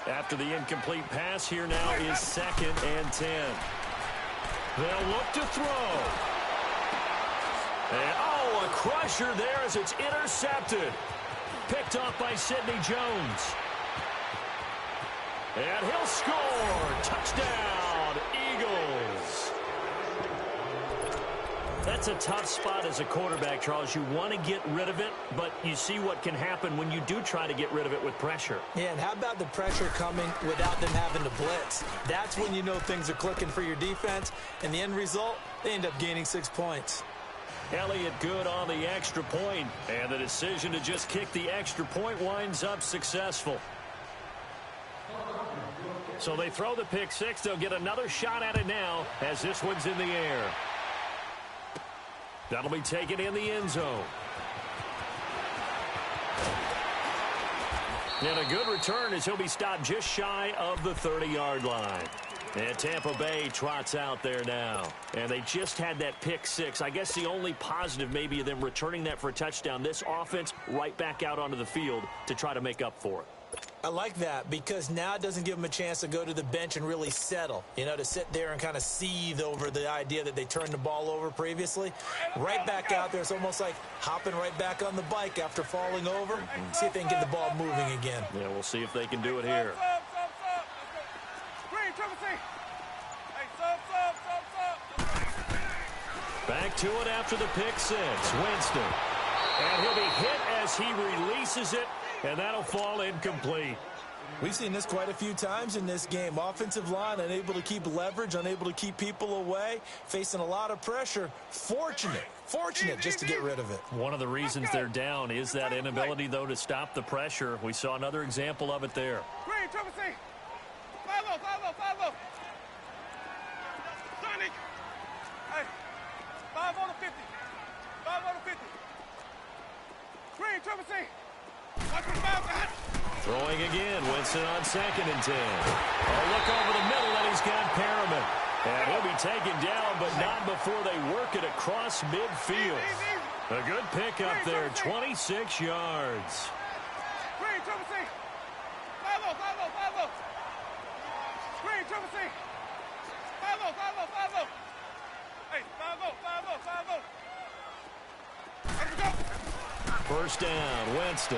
After the incomplete pass, here now is 2nd and 10. They'll look to throw. And, oh, a crusher there as it's intercepted. Picked off by Sidney Jones. And he'll score. Touchdown, Eagles. That's a tough spot as a quarterback, Charles. You want to get rid of it, but you see what can happen when you do try to get rid of it with pressure. Yeah, and how about the pressure coming without them having to blitz? That's when you know things are clicking for your defense. And the end result, they end up gaining 6 points. Elliott good on the extra point, and the decision to just kick the extra point winds up successful. So they throw the pick six. They'll get another shot at it now as this one's in the air. That'll be taken in the end zone. And a good return as he'll be stopped just shy of the 30-yard line. And Tampa Bay trots out there now. And they just had that pick six. I guess the only positive maybe of them returning that for a touchdown. This offense right back out onto the field to try to make up for it. I like that because now it doesn't give them a chance to go to the bench and really settle, you know, to sit there and kind of seethe over the idea that they turned the ball over previously. Right back out there, it's almost like hopping right back on the bike after falling over. See if they can get the ball moving again. Yeah, we'll see if they can do it here. Back to it after the pick six. Winston. And he'll be hit as he releases it, and that'll fall incomplete. We've seen this quite a few times in this game. Offensive line unable to keep leverage, unable to keep people away, facing a lot of pressure. Fortunate just to get rid of it. One of the reasons they're down is that inability, though, to stop the pressure. We saw another example of it there. Green, triple C. Follow. Sonic. Hey, 5 on the 50. 5 on the 50. Green, triple C. Watch the 5. Throwing again. Winston on 2nd and 10. A look over the middle, and he's got Perriman. And he'll be taken down, but not before they work it across midfield. A good pickup there, 26 yards. Green, triple C. Follow. Green, triple C. Follow. Hey, 5-0. Let's go. first down. Winston.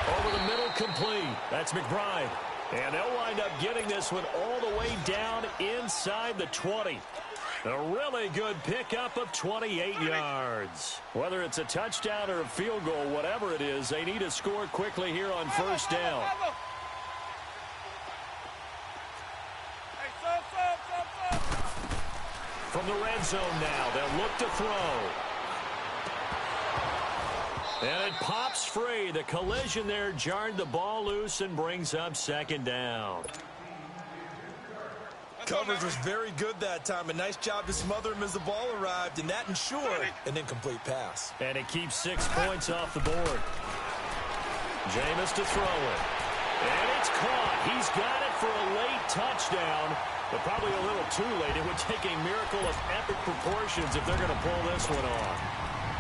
Over the middle, complete. That's McBride. And they'll wind up getting this one all the way down inside the 20. A really good pickup of 28 yards. Whether it's a touchdown or a field goal, whatever it is, they need to score quickly here on first down. From the red zone now, they'll look to throw. And it pops free. The collision there jarred the ball loose and brings up second down. Coverage was very good that time. A nice job to smother him as the ball arrived, and that ensured an incomplete pass. And it keeps 6 points off the board. Jameis to throw it. And it's caught. He's got it for a late touchdown, but probably a little too late. It would take a miracle of epic proportions if they're going to pull this one off.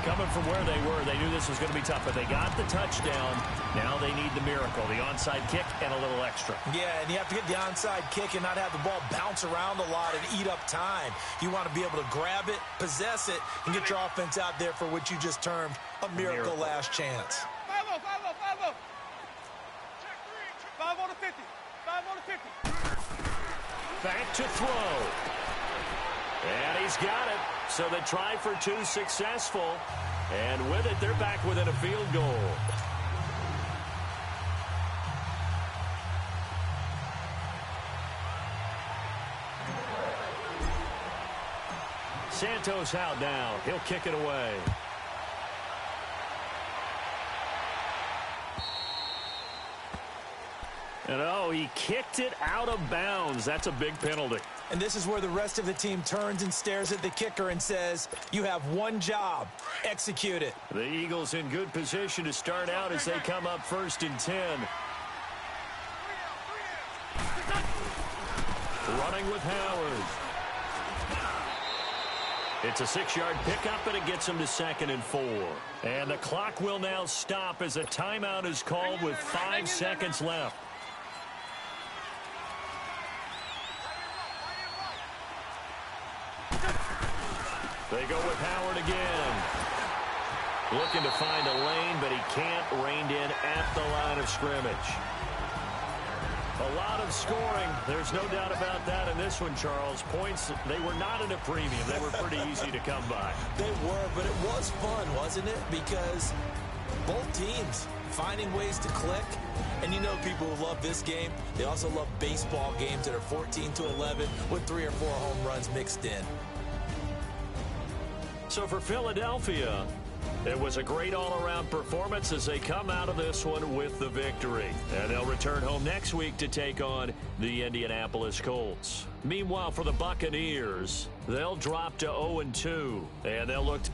Coming from where they were, they knew this was going to be tough, but they got the touchdown. Now they need the miracle, the onside kick and a little extra. Yeah, and you have to get the onside kick and not have the ball bounce around a lot and eat up time. You want to be able to grab it, possess it, and get your offense out there for what you just termed a miracle last chance. 5-0, 5-0, 5-0. Check 3, 5 on the 50. 5 on the 50. Back to throw. And he's got it. So the try for two successful. And with it, they're back within a field goal. Santos out now. He'll kick it away. And oh, he kicked it out of bounds. That's a big penalty. And this is where the rest of the team turns and stares at the kicker and says, you have one job. Execute it. The Eagles in good position to start out as they come up 1st and 10. Running with Howard. It's a 6-yard pickup, and it gets him to 2nd and 4. And the clock will now stop as a timeout is called with 5 seconds left. They go with Howard again. Looking to find a lane, but he can't. Reined in at the line of scrimmage. A lot of scoring. There's no doubt about that in this one, Charles. Points, they were not at a premium. They were pretty easy to come by. They were, but it was fun, wasn't it? Because both teams finding ways to click. And you know people who love this game, they also love baseball games that are 14-11 with 3 or 4 home runs mixed in. So for Philadelphia, it was a great all-around performance as they come out of this one with the victory. And they'll return home next week to take on the Indianapolis Colts. Meanwhile, for the Buccaneers, they'll drop to 0-2, and they'll look to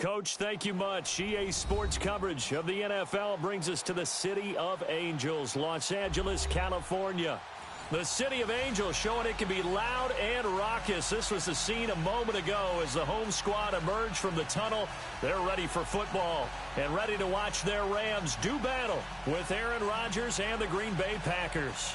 Coach, thank you much. EA Sports coverage of the NFL brings us to the City of Angels, Los Angeles, California. The City of Angels showing it can be loud and raucous. This was the scene a moment ago as the home squad emerged from the tunnel. They're ready for football and ready to watch their Rams do battle with Aaron Rodgers and the Green Bay Packers.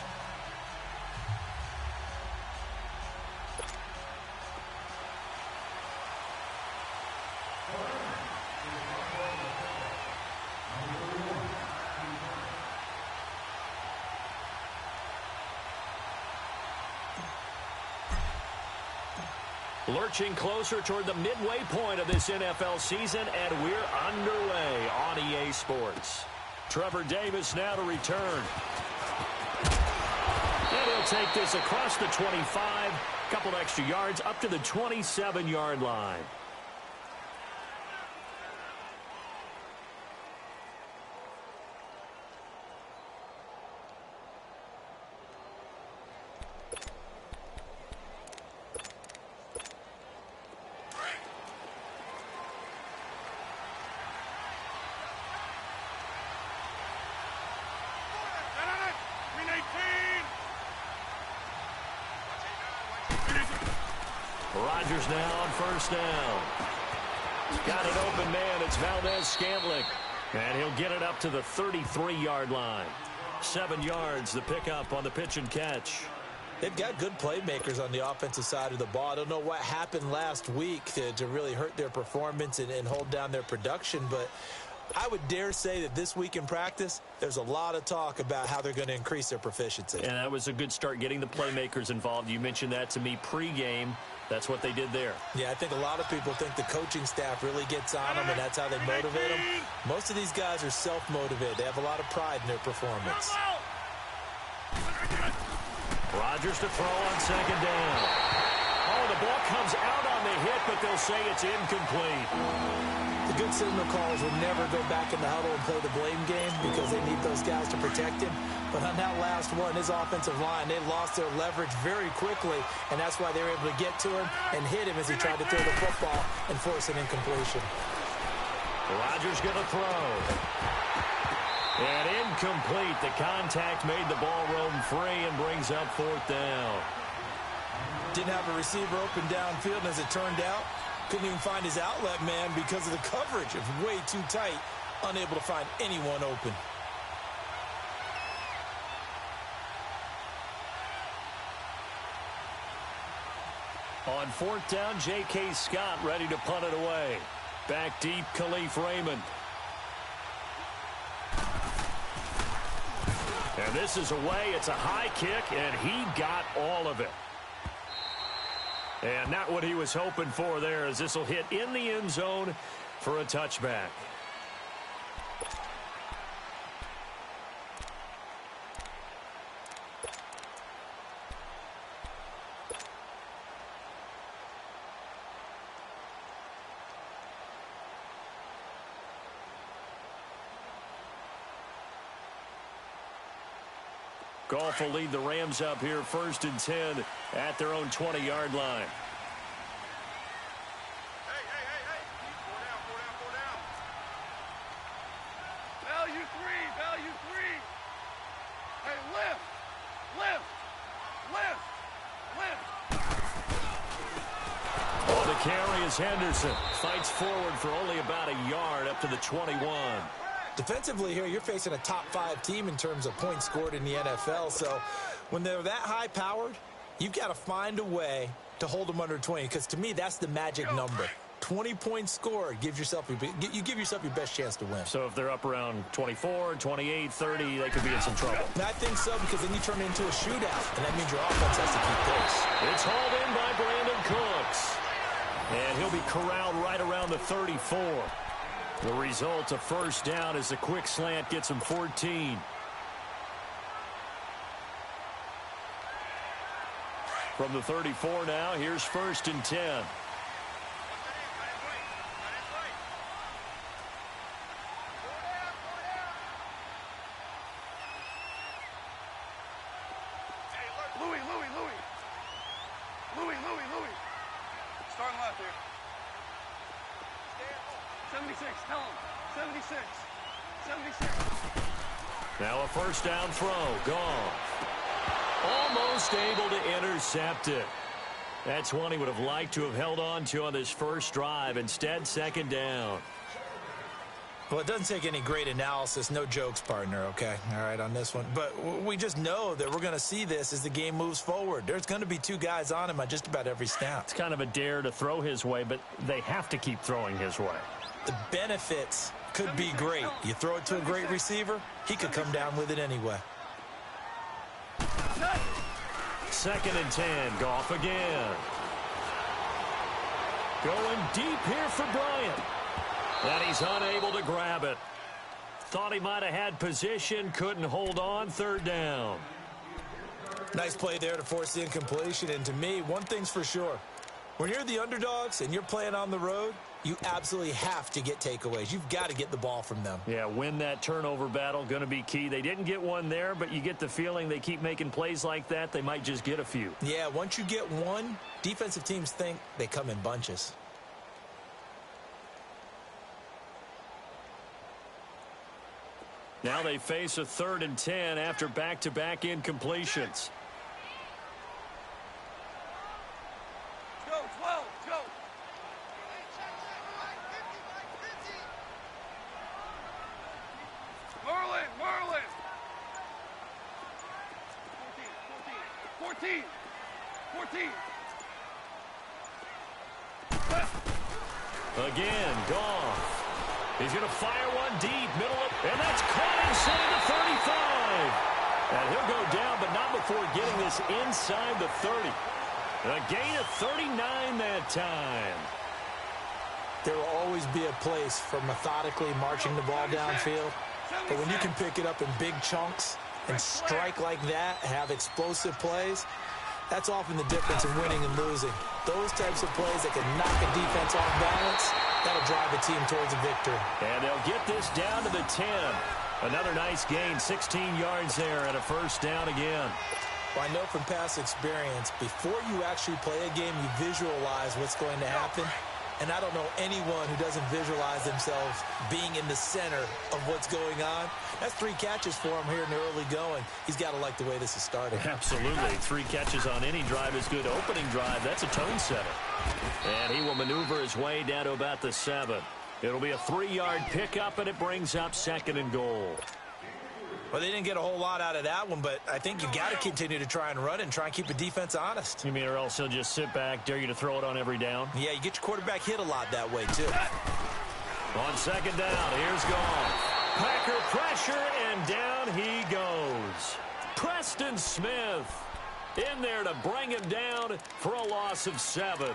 Lurching closer toward the midway point of this NFL season, and we're underway on EA Sports. Trevor Davis now to return. And he'll take this across the 25, couple extra yards up to the 27-yard line. Rodgers now on first down. Got an open man. It's Valdez-Scantling. And he'll get it up to the 33-yard line. 7 yards, the pickup on the pitch and catch. They've got good playmakers on the offensive side of the ball. I don't know what happened last week to really hurt their performance and hold down their production, but I would dare say that this week in practice, there's a lot of talk about how they're going to increase their proficiency. And that was a good start, getting the playmakers involved. You mentioned that to me pregame. That's what they did there. Yeah, I think a lot of people think the coaching staff really gets on them, and that's how they motivate them. Most of these guys are self-motivated. They have a lot of pride in their performance. Rodgers to throw on second down. Oh, the ball comes out on the hit, but they'll say it's incomplete. The good signal callers will never go back in the huddle and play the blame game because they need those guys to protect him. But on that last one, his offensive line, they lost their leverage very quickly, and that's why they were able to get to him and hit him as he tried to throw the football and force an incompletion. Rodgers going to throw. And incomplete. The contact made the ball roam free and brings up fourth down. Didn't have a receiver open downfield, and as it turned out, couldn't even find his outlet man because of the coverage. It was way too tight, unable to find anyone open. On fourth down, J.K. Scott ready to punt it away. Back deep, Khalif Raymond. And this is away. It's a high kick, and he got all of it. And not what he was hoping for there, as this will hit in the end zone for a touchback. Goff will lead the Rams up here first and 10 at their own 20-yard line. Hey. Four down. Value three. Hey, lift. Oh, the carry is Henderson. Fights forward for only about a yard up to the 21. Defensively here, you're facing a top-5 team in terms of points scored in the NFL. So when they're that high-powered, you've got to find a way to hold them under 20. Because to me, that's the magic number. 20 points scored, you give yourself your best chance to win. So if they're up around 24, 28, 30, they could be in some trouble. And I think so, because then you turn it into a shootout, and that means your offense has to keep pace. It's hauled in by Brandon Cooks. And he'll be corralled right around the 34. The result, a first down, as the quick slant gets him 14. From the 34 now, here's first and 10. Louis. Starting left here. 76, tell him. 76. 76. Now a first down throw. Goff. Almost able to intercept it. That's one he would have liked to have held on to on this first drive. Instead, second down. Well, it doesn't take any great analysis. No jokes, partner, okay? All right, on this one. But we just know that we're going to see this as the game moves forward. There's going to be two guys on him on just about every snap. It's kind of a dare to throw his way, but they have to keep throwing his way. The benefits could be great. You throw it to a great receiver, he could come down with it anyway. Second and 10. Goff again. Going deep here for Bryant. And he's unable to grab it. Thought he might have had position. Couldn't hold on. Third down. Nice play there to force the incompletion. And to me, one thing's for sure. When you're the underdogs and you're playing on the road, you absolutely have to get takeaways. You've got to get the ball from them. Yeah, win that turnover battle. Going to be key. They didn't get one there, but you get the feeling they keep making plays like that. They might just get a few. Yeah, once you get one, defensive teams think they come in bunches. Now they face a 3rd and 10 after back-to-back incompletions. Go, 12, go. Merlin. 14. Again, Goff. He's going to fire one deep, middle of, and that's caught inside the 35. And he'll go down, but not before getting this inside the 30. A gain of 39 that time. There will always be a place for methodically marching the ball downfield. But when you can pick it up in big chunks and strike like that, have explosive plays, that's often the difference in winning and losing. Those types of plays that can knock a defense off balance, that'll drive a team towards a victory. And they'll get this down to the 10. Another nice gain, 16 yards there and a first down again. Well, I know from past experience, before you actually play a game, you visualize what's going to happen. And I don't know anyone who doesn't visualize themselves being in the center of what's going on. That's 3 catches for him here in the early going. He's got to like the way this is starting. Absolutely. 3 catches on any drive is good. Opening drive, that's a tone setter. And he will maneuver his way down to about the 7. It'll be a 3-yard pickup, and it brings up 2nd and goal. Well, they didn't get a whole lot out of that one, but I think you got to continue to try and run and try and keep the defense honest. You mean or else he'll just sit back, dare you to throw it on every down? Yeah, you get your quarterback hit a lot that way, too. On 2nd down, here's Goff. Packer pressure, and down he goes. Preston Smith in there to bring him down for a loss of 7.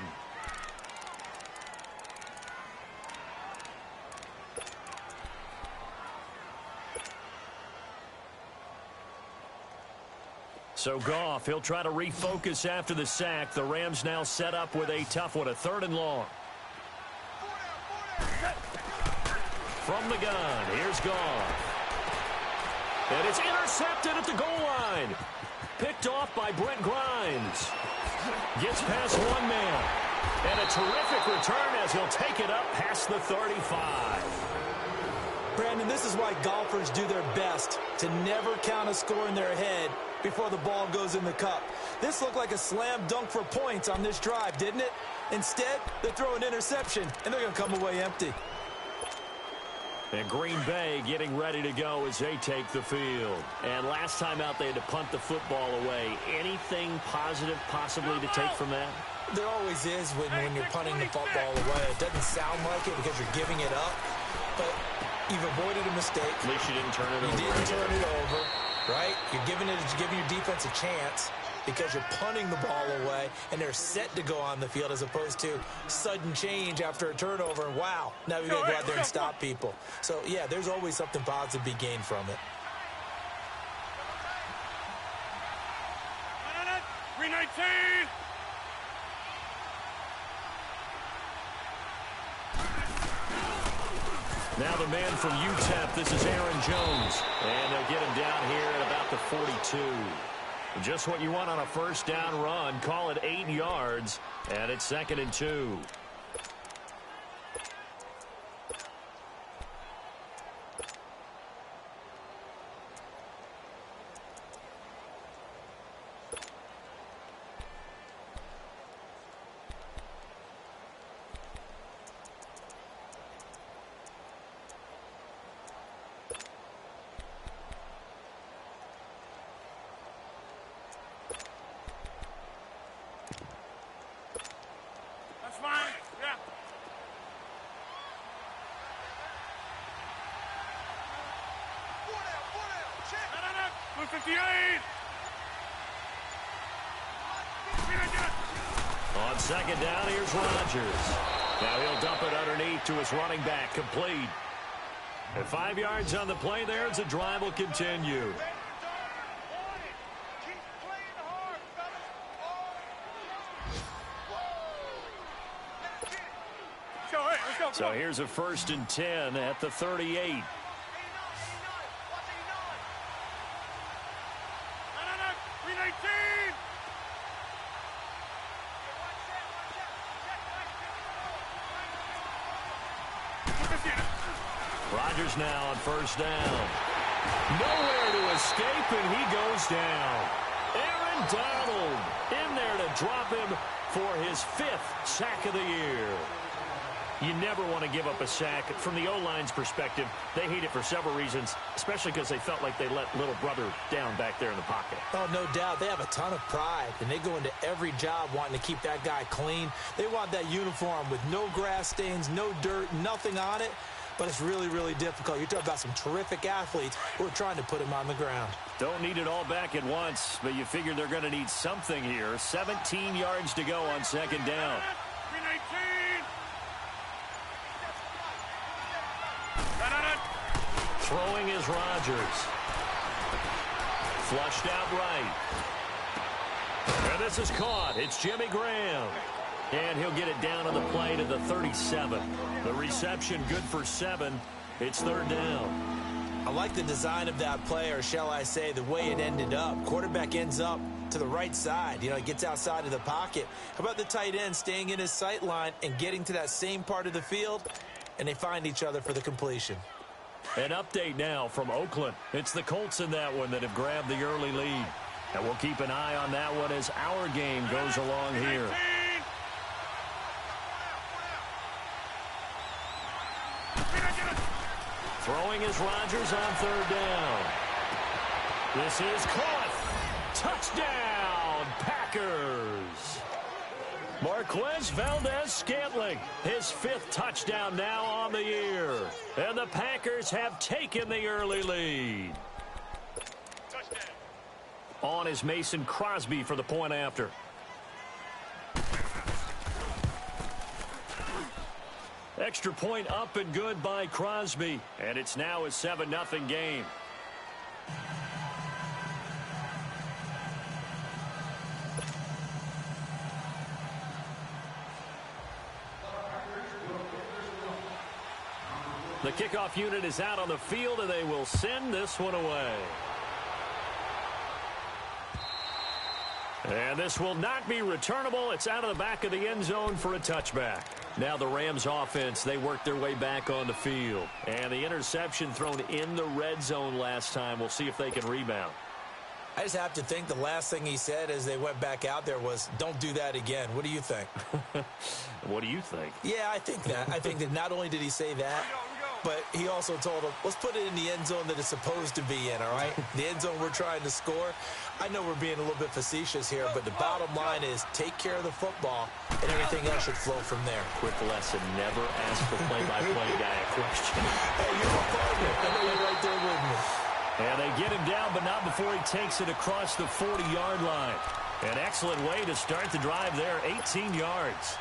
So Goff, he'll try to refocus after the sack. The Rams now set up with a tough one, a 3rd and long. From the gun, here's Goff. And it's intercepted at the goal line. Picked off by Brent Grimes. Gets past one man. And a terrific return as he'll take it up past the 35. Brandon, this is why golfers do their best to never count a score in their head before the ball goes in the cup. This looked like a slam dunk for points on this drive, didn't it? Instead, they throw an interception, and they're going to come away empty. And Green Bay getting ready to go as they take the field. And last time out, they had to punt the football away. Anything positive possibly to take from that? There always is when you're punting the football away. It doesn't sound like it because you're giving it up, but you've avoided a mistake. At least you didn't turn it over. You didn't turn it over, right? You're giving your defense a chance because you're punting the ball away, and they're set to go on the field as opposed to sudden change after a turnover. And wow, now we've got to go out there and stop people. So, yeah, there's always something positive to be gained from it. 319. Now the man from UTEP, this is Aaron Jones. And they'll get him down here at about the 42. Just what you want on a first down run. Call it 8 yards, and it's 2nd and 2. 58. On second down, here's Rodgers. Now he'll dump it underneath to his running back, complete. And 5 yards on the play there as the drive will continue. So here's a 1st and 10 at the 38. Rodgers now on 1st down. Nowhere to escape, and he goes down. Aaron Donald in there to drop him for his 5th sack of the year. You never want to give up a sack. From the O-line's perspective, they hate it for several reasons, especially because they felt like they let little brother down back there in the pocket. Oh, no doubt. They have a ton of pride, and they go into every job wanting to keep that guy clean. They want that uniform with no grass stains, no dirt, nothing on it. But it's really, really difficult. You're talking about some terrific athletes who are trying to put him on the ground. Don't need it all back at once, but you figure they're going to need something here. 17 yards to go on 2nd down. Throwing is Rodgers. Flushed out right. And this is caught. It's Jimmy Graham. And he'll get it down on the play to the 37. The reception good for 7. It's 3rd down. I like the design of that play, or shall I say the way it ended up. Quarterback ends up to the right side. You know, he gets outside of the pocket. How about the tight end staying in his sight line and getting to that same part of the field? And they find each other for the completion. An update now from Oakland. It's the Colts in that one that have grabbed the early lead. And we'll keep an eye on that one as our game goes along here. Throwing is Rodgers on 3rd down. This is caught. Touchdown, Packers. Marquez Valdez-Scantling, his 5th touchdown now on the year. And the Packers have taken the early lead. Touchdown. On is Mason Crosby for the point after. Extra point up and good by Crosby. And it's now a 7-0 game. The kickoff unit is out on the field, and they will send this one away. And this will not be returnable. It's out of the back of the end zone for a touchback. Now the Rams offense, they work their way back on the field. And the interception thrown in the red zone last time. We'll see if they can rebound. I just have to think the last thing he said as they went back out there was, don't do that again. What do you think? What do you think? Yeah, I think that. I think that not only did he say that, but he also told him, let's put it in the end zone that it's supposed to be in, all right? The end zone we're trying to score. I know we're being a little bit facetious here, but the bottom line is take care of the football, and everything else should flow from there. Quick lesson, never ask the play-by-play guy a question. Hey, you're my partner. I know you're right there with me. And they get him down, but not before he takes it across the 40-yard line. An excellent way to start the drive there, 18 yards.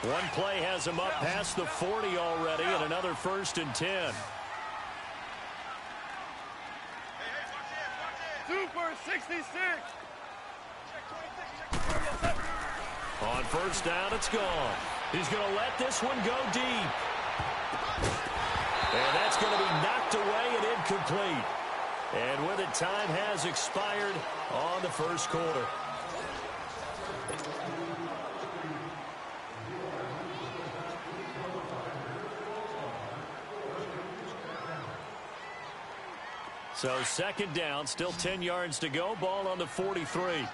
One play has him up past the 40 already, and another 1st and 10. Super 66. On 1st down, it's gone. He's going to let this one go deep. And that's going to be knocked away and incomplete. And with it, time has expired on the 1st quarter. So 2nd down, still 10 yards to go. Ball on the 43.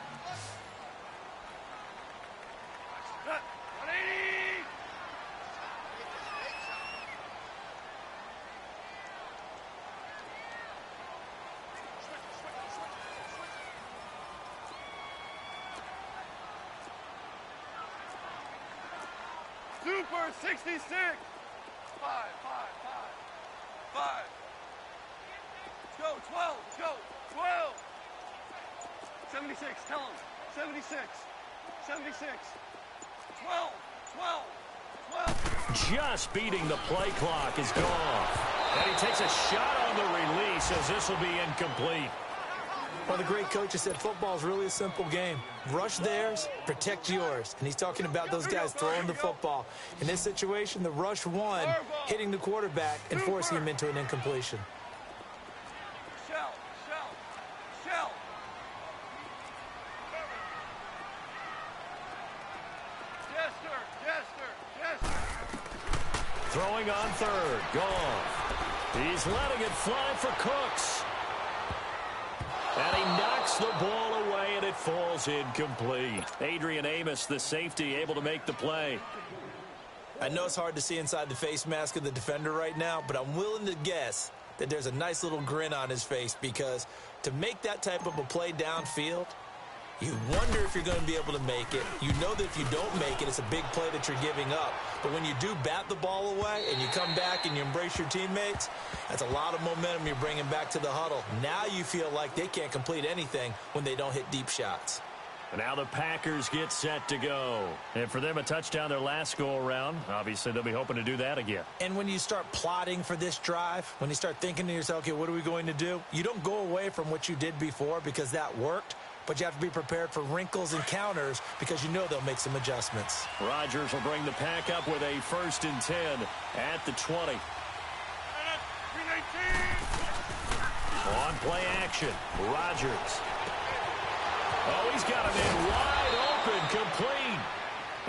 Super 66. Five. Let's go, 12. Let's go, 12. 76, tell him. 76. 76. 12. 12. 12. Just beating the play clock is gone. And he takes a shot on the release as this will be incomplete. Well, the great coach has said football is really a simple game. Rush theirs, protect yours. And he's talking about those guys throwing the football. In this situation, the rush one, hitting the quarterback and forcing him into an incompletion. Shell. Jester. Throwing on third. Gone. He's letting it fly for Cooks. And he knocks the ball away, and it falls incomplete. Adrian Amos, the safety, able to make the play. I know it's hard to see inside the face mask of the defender right now, but I'm willing to guess that there's a nice little grin on his face because to make that type of a play downfield, you wonder if you're going to be able to make it. You know that if you don't make it, it's a big play that you're giving up. But when you do bat the ball away and you come back and you embrace your teammates, that's a lot of momentum you're bringing back to the huddle. Now you feel like they can't complete anything when they don't hit deep shots. And now the Packers get set to go. And for them, a touchdown their last go-around. Obviously, they'll be hoping to do that again. And when you start plotting for this drive, when you start thinking to yourself, okay, what are we going to do? You don't go away from what you did before because that worked. But you have to be prepared for wrinkles and counters because you know they'll make some adjustments. Rodgers will bring the pack up with a 1st and 10 at the 20. On play action, Rodgers. Oh, he's got him in wide open, complete.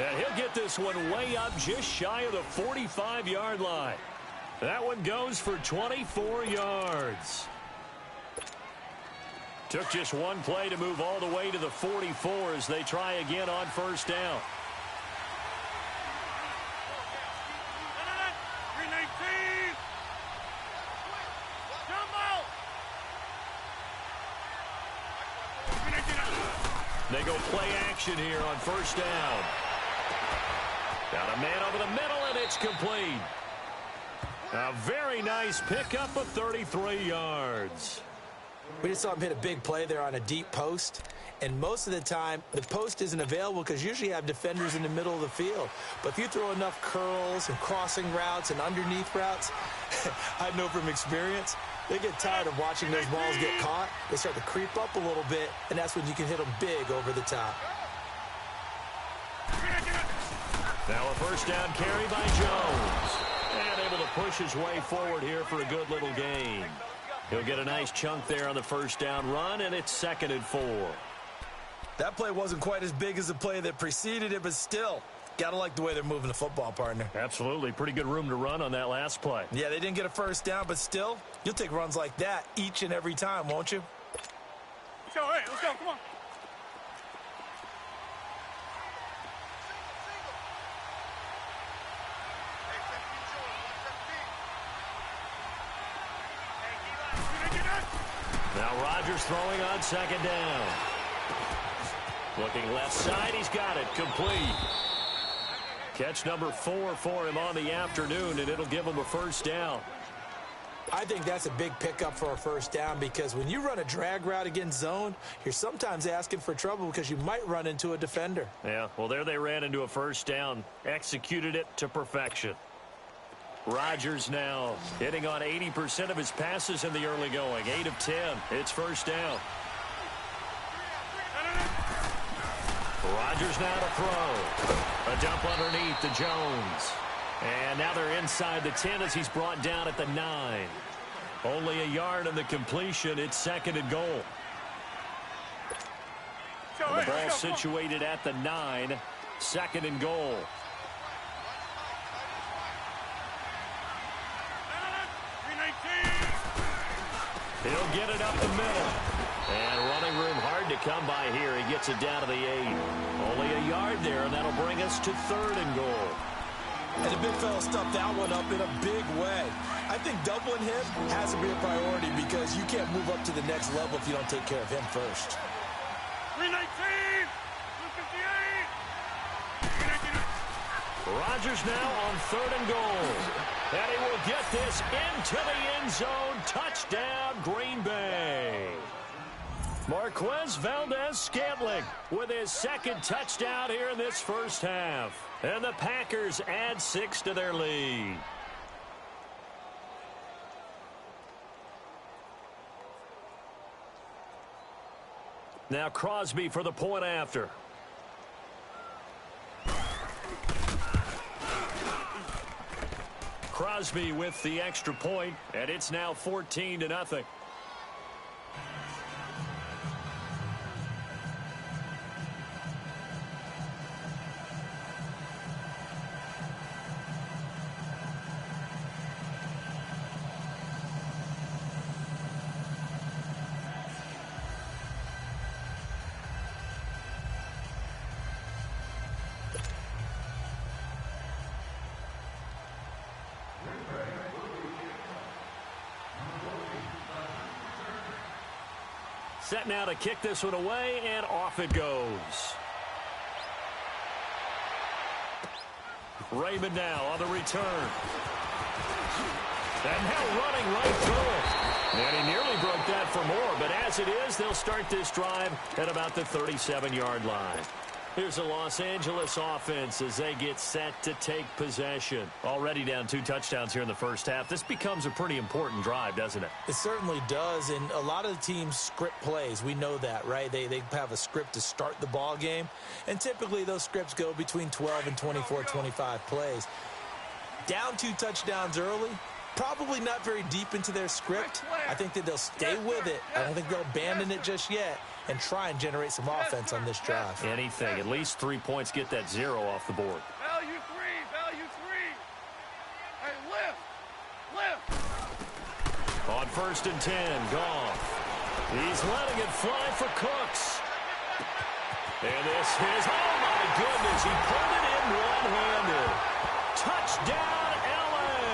And he'll get this one way up just shy of the 45-yard line. That one goes for 24 yards. Took just one play to move all the way to the 44 as they try again on 1st down. 319. Jumbo. They go play action here on 1st down. Got a man over the middle, and it's complete. A very nice pickup of 33 yards. We just saw him hit a big play there on a deep post. And most of the time, the post isn't available because usually you have defenders in the middle of the field. But if you throw enough curls and crossing routes and underneath routes, I know from experience, they get tired of watching those balls get caught. They start to creep up a little bit, and that's when you can hit them big over the top. Now a 1st down carry by Jones. And able to push his way forward here for a good little gain. He'll get a nice chunk there on the 1st down run, and it's 2nd and 4. That play wasn't quite as big as the play that preceded it, but still, gotta like the way they're moving the football, partner. Absolutely. Pretty good room to run on that last play. Yeah, they didn't get a 1st down, but still, you'll take runs like that each and every time, won't you? Let's go, hey, let's go, come on. Now Rodgers throwing on 2nd down. Looking left side, he's got it, complete. Catch number 4 for him on the afternoon, and it'll give him a 1st down. I think that's a big pickup for a 1st down because when you run a drag route against zone, you're sometimes asking for trouble because you might run into a defender. Yeah, well, there they ran into a 1st down, executed it to perfection. Rodgers now hitting on 80% of his passes in the early going. 8 of 10. It's 1st down. Rodgers now to throw. A dump underneath to Jones. And now they're inside the 10 as he's brought down at the 9. Only a yard on the completion. It's 2nd and goal. And the ball situated at the 9. 2nd and goal. He'll get it up the middle. And running room hard to come by here. He gets it down to the 8. Only a yard there, and that'll bring us to 3rd and goal. And the big fella stuffed that one up in a big way. I think doubling him has to be a priority because you can't move up to the next level if you don't take care of him first. 319! 258! Rodgers now on 3rd and goal. And he will get this into the end zone. Touchdown, Green Bay. Marquez Valdez-Scantling with his second touchdown here in this first half. And the Packers add 6 to their lead. Now Crosby for the point after. Crosby with the extra point, and it's now 14-0. Set now to kick this one away, and off it goes. Raymond now on the return. And now running right through it. And he nearly broke that for more, but as it is, they'll start this drive at about the 37-yard line. Here's the Los Angeles offense as they get set to take possession. Already down 2 touchdowns here in the first half. This becomes a pretty important drive, doesn't it? It certainly does, and a lot of the teams script plays. We know that, right? They have a script to start the ball game, and typically those scripts go between 12 and 24, 25 plays. Down 2 touchdowns early, probably not very deep into their script. I think that they'll stay with it. I don't think they'll abandon it just yet and try and generate some offense on this drive. Anything. At least 3 points get that 0 off the board. Value 3. Value 3. Hey, lift. On 1st and 10, Goff. He's letting it fly for Cooks. And this is, oh my goodness, he pulled it in one-handed. Touchdown, L.A.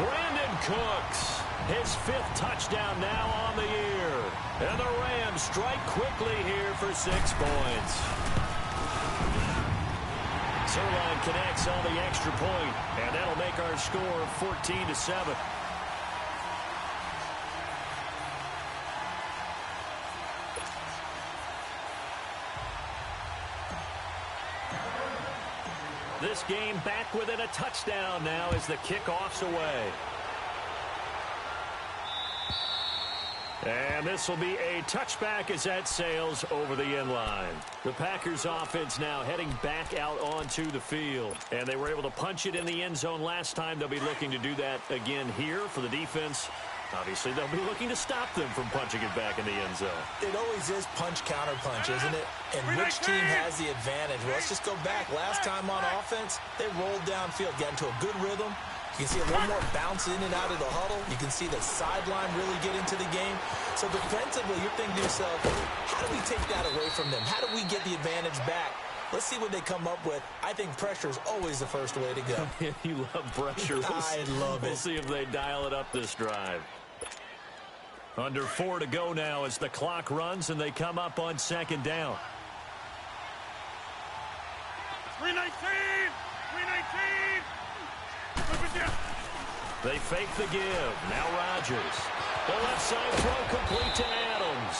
Brandon Cooks, his 5th touchdown now on the year. And the Rams strike quickly here for 6 points. Zerline connects on the extra point, and that'll make our score 14-7. This game back within a touchdown now as the kickoff's away. And this will be a touchback as that sails over the end line. The Packers offense now heading back out onto the field. And they were able to punch it in the end zone last time. They'll be looking to do that again here for the defense. Obviously, they'll be looking to stop them from punching it back in the end zone. It always is punch-counter-punch, isn't it? And which team has the advantage? Well, let's just go back. Last time on offense, they rolled downfield, got into a good rhythm. You can see a little more bounce in and out of the huddle. You can see the sideline really get into the game. So defensively, you're thinking to yourself, how do we take that away from them? How do we get the advantage back? Let's see what they come up with. I think pressure is always the first way to go. You love pressure. I love it. We'll see if they dial it up this drive. Under 4 to go now as the clock runs and they come up on 2nd down. 319! 319! They fake the give. Now Rodgers. The left side throw complete to Adams.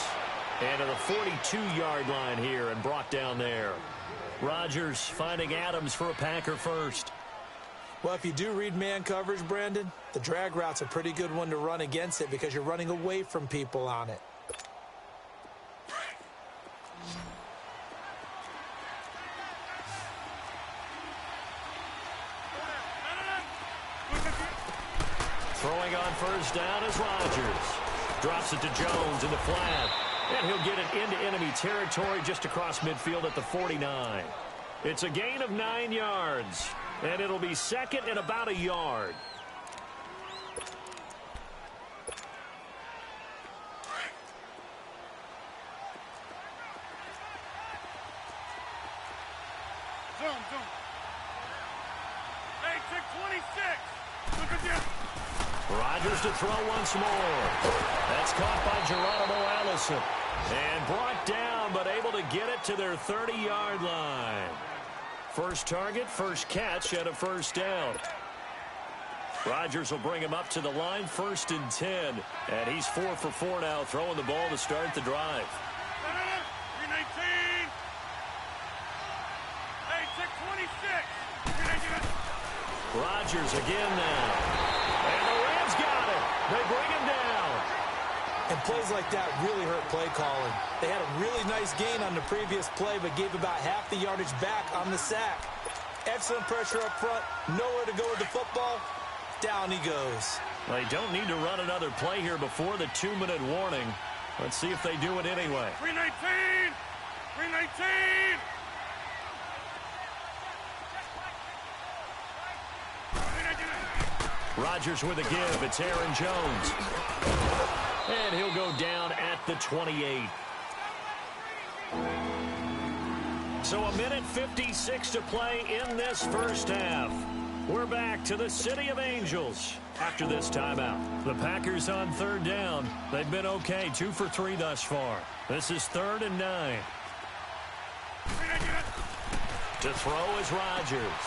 And to the 42-yard line here and brought down there. Rodgers finding Adams for a Packer first. Well, if you do read man coverage, Brandon, the drag route's a pretty good one to run against it because you're running away from people on it. Throwing on 1st down is Rodgers. Drops it to Jones in the flat. And he'll get it into enemy territory just across midfield at the 49. It's a gain of 9 yards. And it'll be 2nd and about a yard. Zoom. Hey, 626. Look at this. Rodgers to throw once more. That's caught by Geronimo Allison. And brought down, but able to get it to their 30-yard line. First target, first catch, and a 1st down. Rodgers will bring him up to the line, 1st and 10. And he's 4 for 4 now, throwing the ball to start the drive. 319. Hey, check 26. Rodgers again now. And the Rams got it. They bring him down. And plays like that really hurt play calling. They had a really nice gain on the previous play, but gave about half the yardage back on the sack. Excellent pressure up front. Nowhere to go with the football. Down he goes. They don't need to run another play here before the 2-minute warning. Let's see if they do it anyway. 319. 319. Rodgers with a give. It's Aaron Jones. And he'll go down at the 28. So 1:56 to play in this first half. We're back to the City of Angels after this timeout. The Packers on 3rd down. They've been okay, 2 for 3 thus far. This is 3rd and 9. To throw is Rodgers.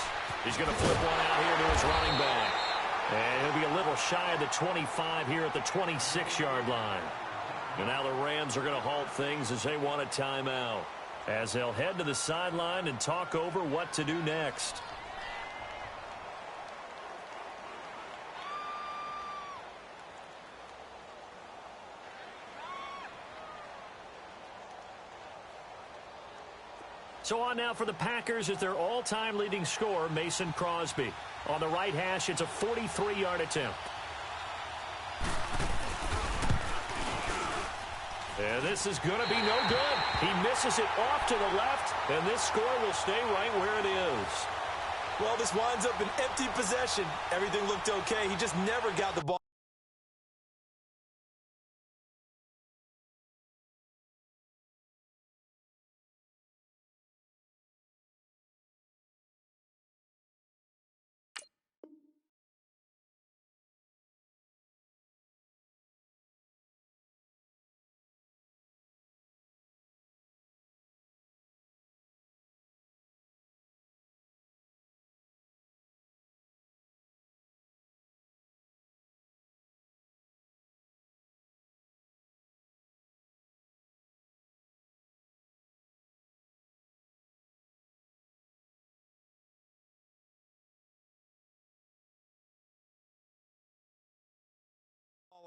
He's going to flip one out here to his running back. And he'll be a little shy of the 25 here at the 26-yard line. And now the Rams are going to halt things as they want a timeout, as they'll head to the sideline and talk over what to do next. So on now for the Packers is their all-time leading scorer, Mason Crosby. On the right hash, it's a 43-yard attempt. And this is going to be no good. He misses it off to the left, and this score will stay right where it is. Well, this winds up an empty possession. Everything looked okay. He just never got the ball.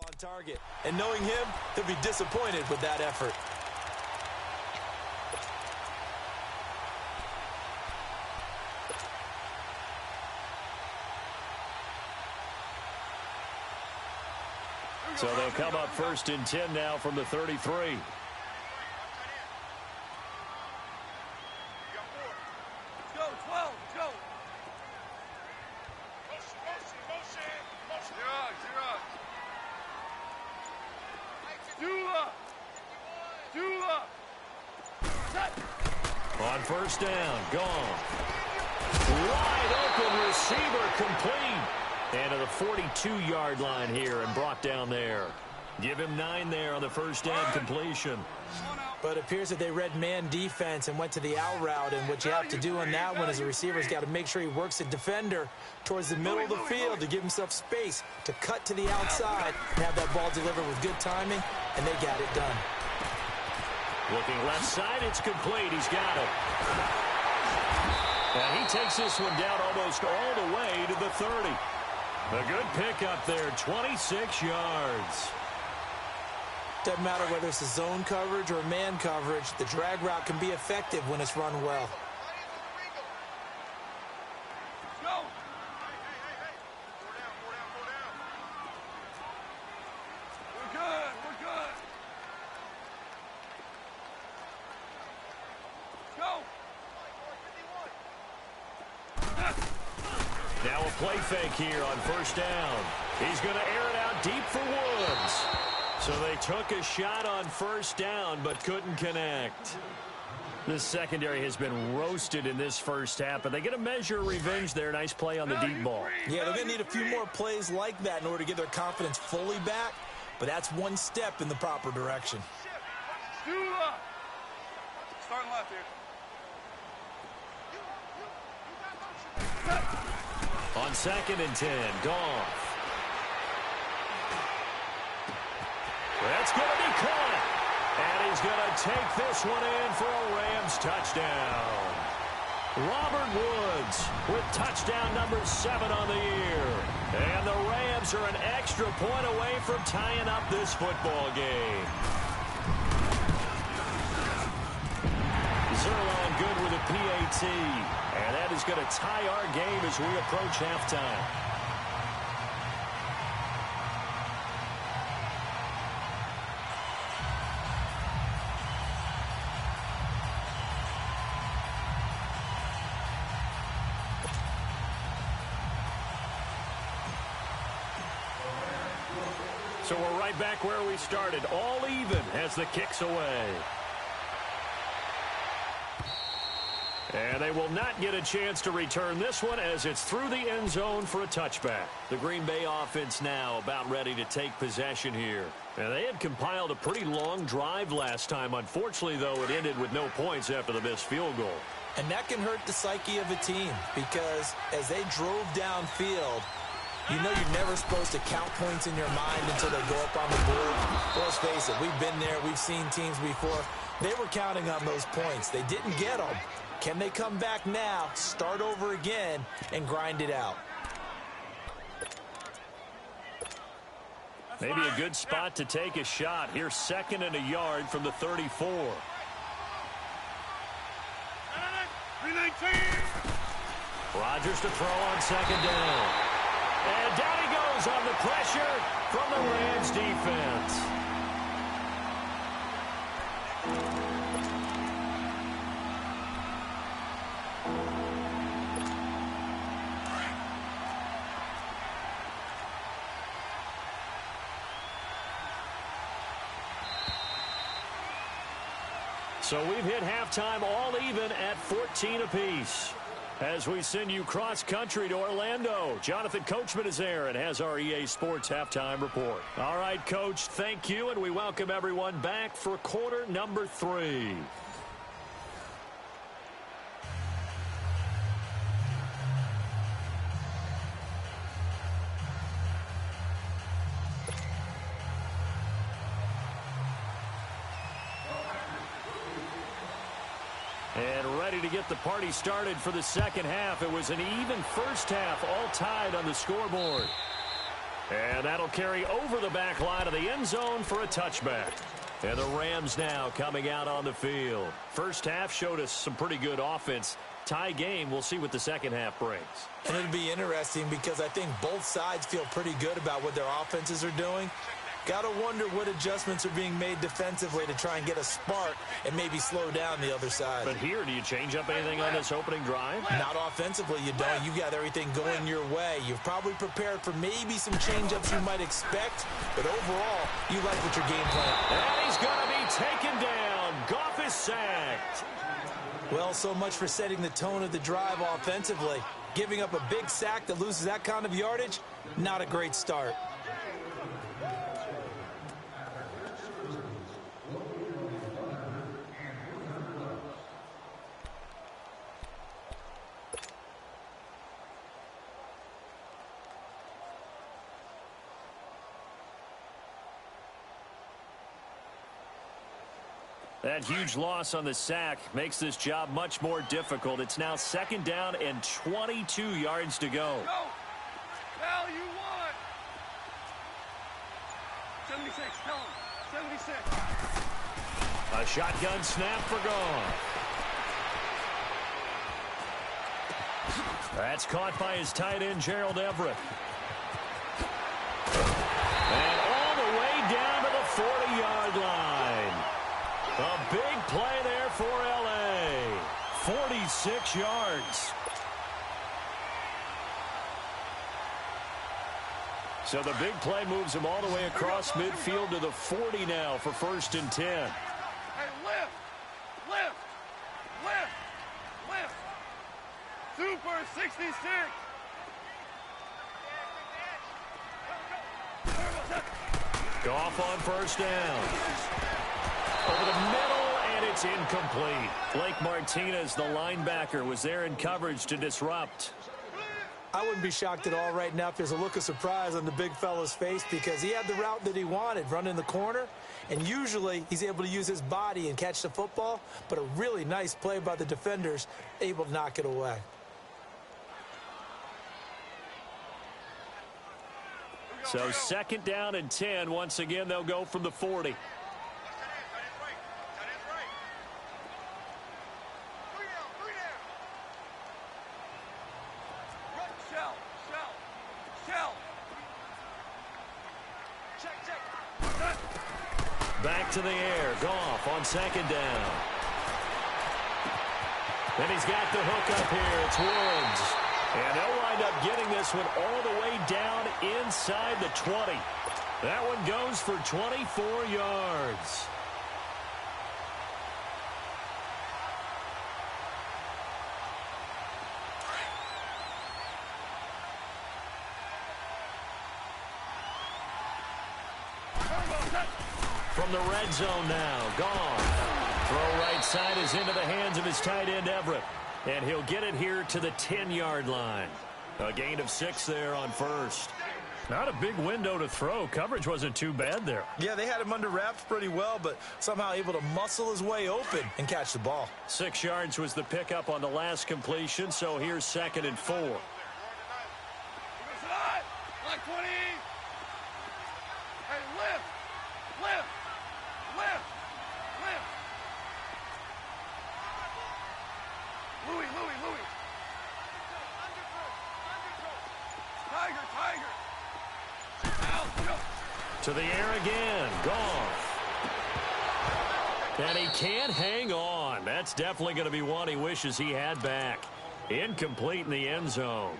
On target, and knowing him, he'll be disappointed with that effort. So they'll come up 1st and 10 now from the 33. On 1st down, gone. Wide open receiver complete. And to the 42-yard line here and brought down there. Give him 9 there on the 1st down completion. But it appears that they read man defense and went to the out route. And what you have to do on that one is the receiver's got to make sure he works the defender towards the middle of the field to give himself space to cut to the outside and have that ball delivered with good timing, and they got it done. Looking left side, it's complete. He's got it. And he takes this one down almost all the way to the 30. A good pickup there, 26 yards. Doesn't matter whether it's a zone coverage or man coverage, the drag route can be effective when it's run well. Now a play fake here on 1st down. He's going to air it out deep for Woods. So they took a shot on 1st down but couldn't connect. This secondary has been roasted in this first half, but they get a measure of revenge there. Nice play on the deep ball. Yeah, they're going to need a few more plays like that in order to get their confidence fully back, but that's one step in the proper direction. Starting left here. On 2nd and 10, Goff. going to be caught. And he's going to take this one in for a Rams touchdown. Robert Woods with touchdown number 7 on the year. And the Rams are an extra point away from tying up this football game. Zerline good with a PAT. And that is going to tie our game as we approach halftime. So we're right back where we started, all even as the kick's away. And they will not get a chance to return this one as it's through the end zone for a touchback. The Green Bay offense now about ready to take possession here. And they had compiled a pretty long drive last time. Unfortunately, though, it ended with no points after the missed field goal. And that can hurt the psyche of a team because as they drove downfield, you know you're never supposed to count points in your mind until they go up on the board. Let's face it, we've been there. We've seen teams before. They were counting on those points. They didn't get them. Can they come back now, start over again, and grind it out? Maybe a good spot to take a shot. Here's 2nd and a yard from the 34. 319. Rodgers to throw on 2nd down. And down he goes on the pressure from the Rams defense. So we've hit halftime all even at 14 apiece. As we send you cross-country to Orlando, Jonathan Coachman is there and has our EA Sports Halftime Report. All right, Coach, thank you, and we welcome everyone back for quarter number 3. And ready to get the party started for the second half. It was an even first half, all tied on the scoreboard. And that'll carry over the back line of the end zone for a touchback. And the Rams now coming out on the field. First half showed us some pretty good offense. Tie game, we'll see what the second half brings. And it'll be interesting because I think both sides feel pretty good about what their offenses are doing. Got to wonder what adjustments are being made defensively to try and get a spark and maybe slow down the other side. But here, do you change up anything on this opening drive? Not offensively, you don't. You got everything going your way. You've probably prepared for maybe some change-ups you might expect, but overall, you like what your game plan. And he's going to be taken down. Goff is sacked. Well, so much for setting the tone of the drive offensively. Giving up a big sack that loses that kind of yardage, not a great start. That huge loss on the sack makes this job much more difficult. It's now 2nd down and 22 yards to go. Go. Now you want. 76. Tell him. 76. A shotgun snap for Goff. That's caught by his tight end, Gerald Everett. And all the way down to the 40-yard line. A big play there for L.A. 46 yards. So the big play moves him all the way across midfield to the 40 now for 1st and 10. Hey, lift. Lift. Lift. Lift. Super 66. Goff on 1st down. Over the middle, and it's incomplete. Blake Martinez, the linebacker, was there in coverage to disrupt. I wouldn't be shocked at all right now if there's a look of surprise on the big fella's face because he had the route that he wanted, running the corner, and usually he's able to use his body and catch the football, but a really nice play by the defenders, able to knock it away. So 2nd down and 10. Once again, they'll go from the 40. Back to the air. Goff on 2nd down. Then he's got the hook up here. It's Woods. And they'll wind up getting this one all the way down inside the 20. That one goes for 24 yards. From the red zone now, Goff. Throw right side is into the hands of his tight end, Everett. And he'll get it here to the 10-yard line. A gain of 6 there on first. Not a big window to throw. Coverage wasn't too bad there. Yeah, they had him under wraps pretty well, but somehow able to muscle his way open and catch the ball. 6 yards was the pickup on the last completion, so here's 2nd and 4. Like 20. Hey, lift. Lift. Lift. Lift. Louis. Tiger. To the air again. Goff. And he can't hang on. That's definitely going to be one he wishes he had back. Incomplete in the end zone.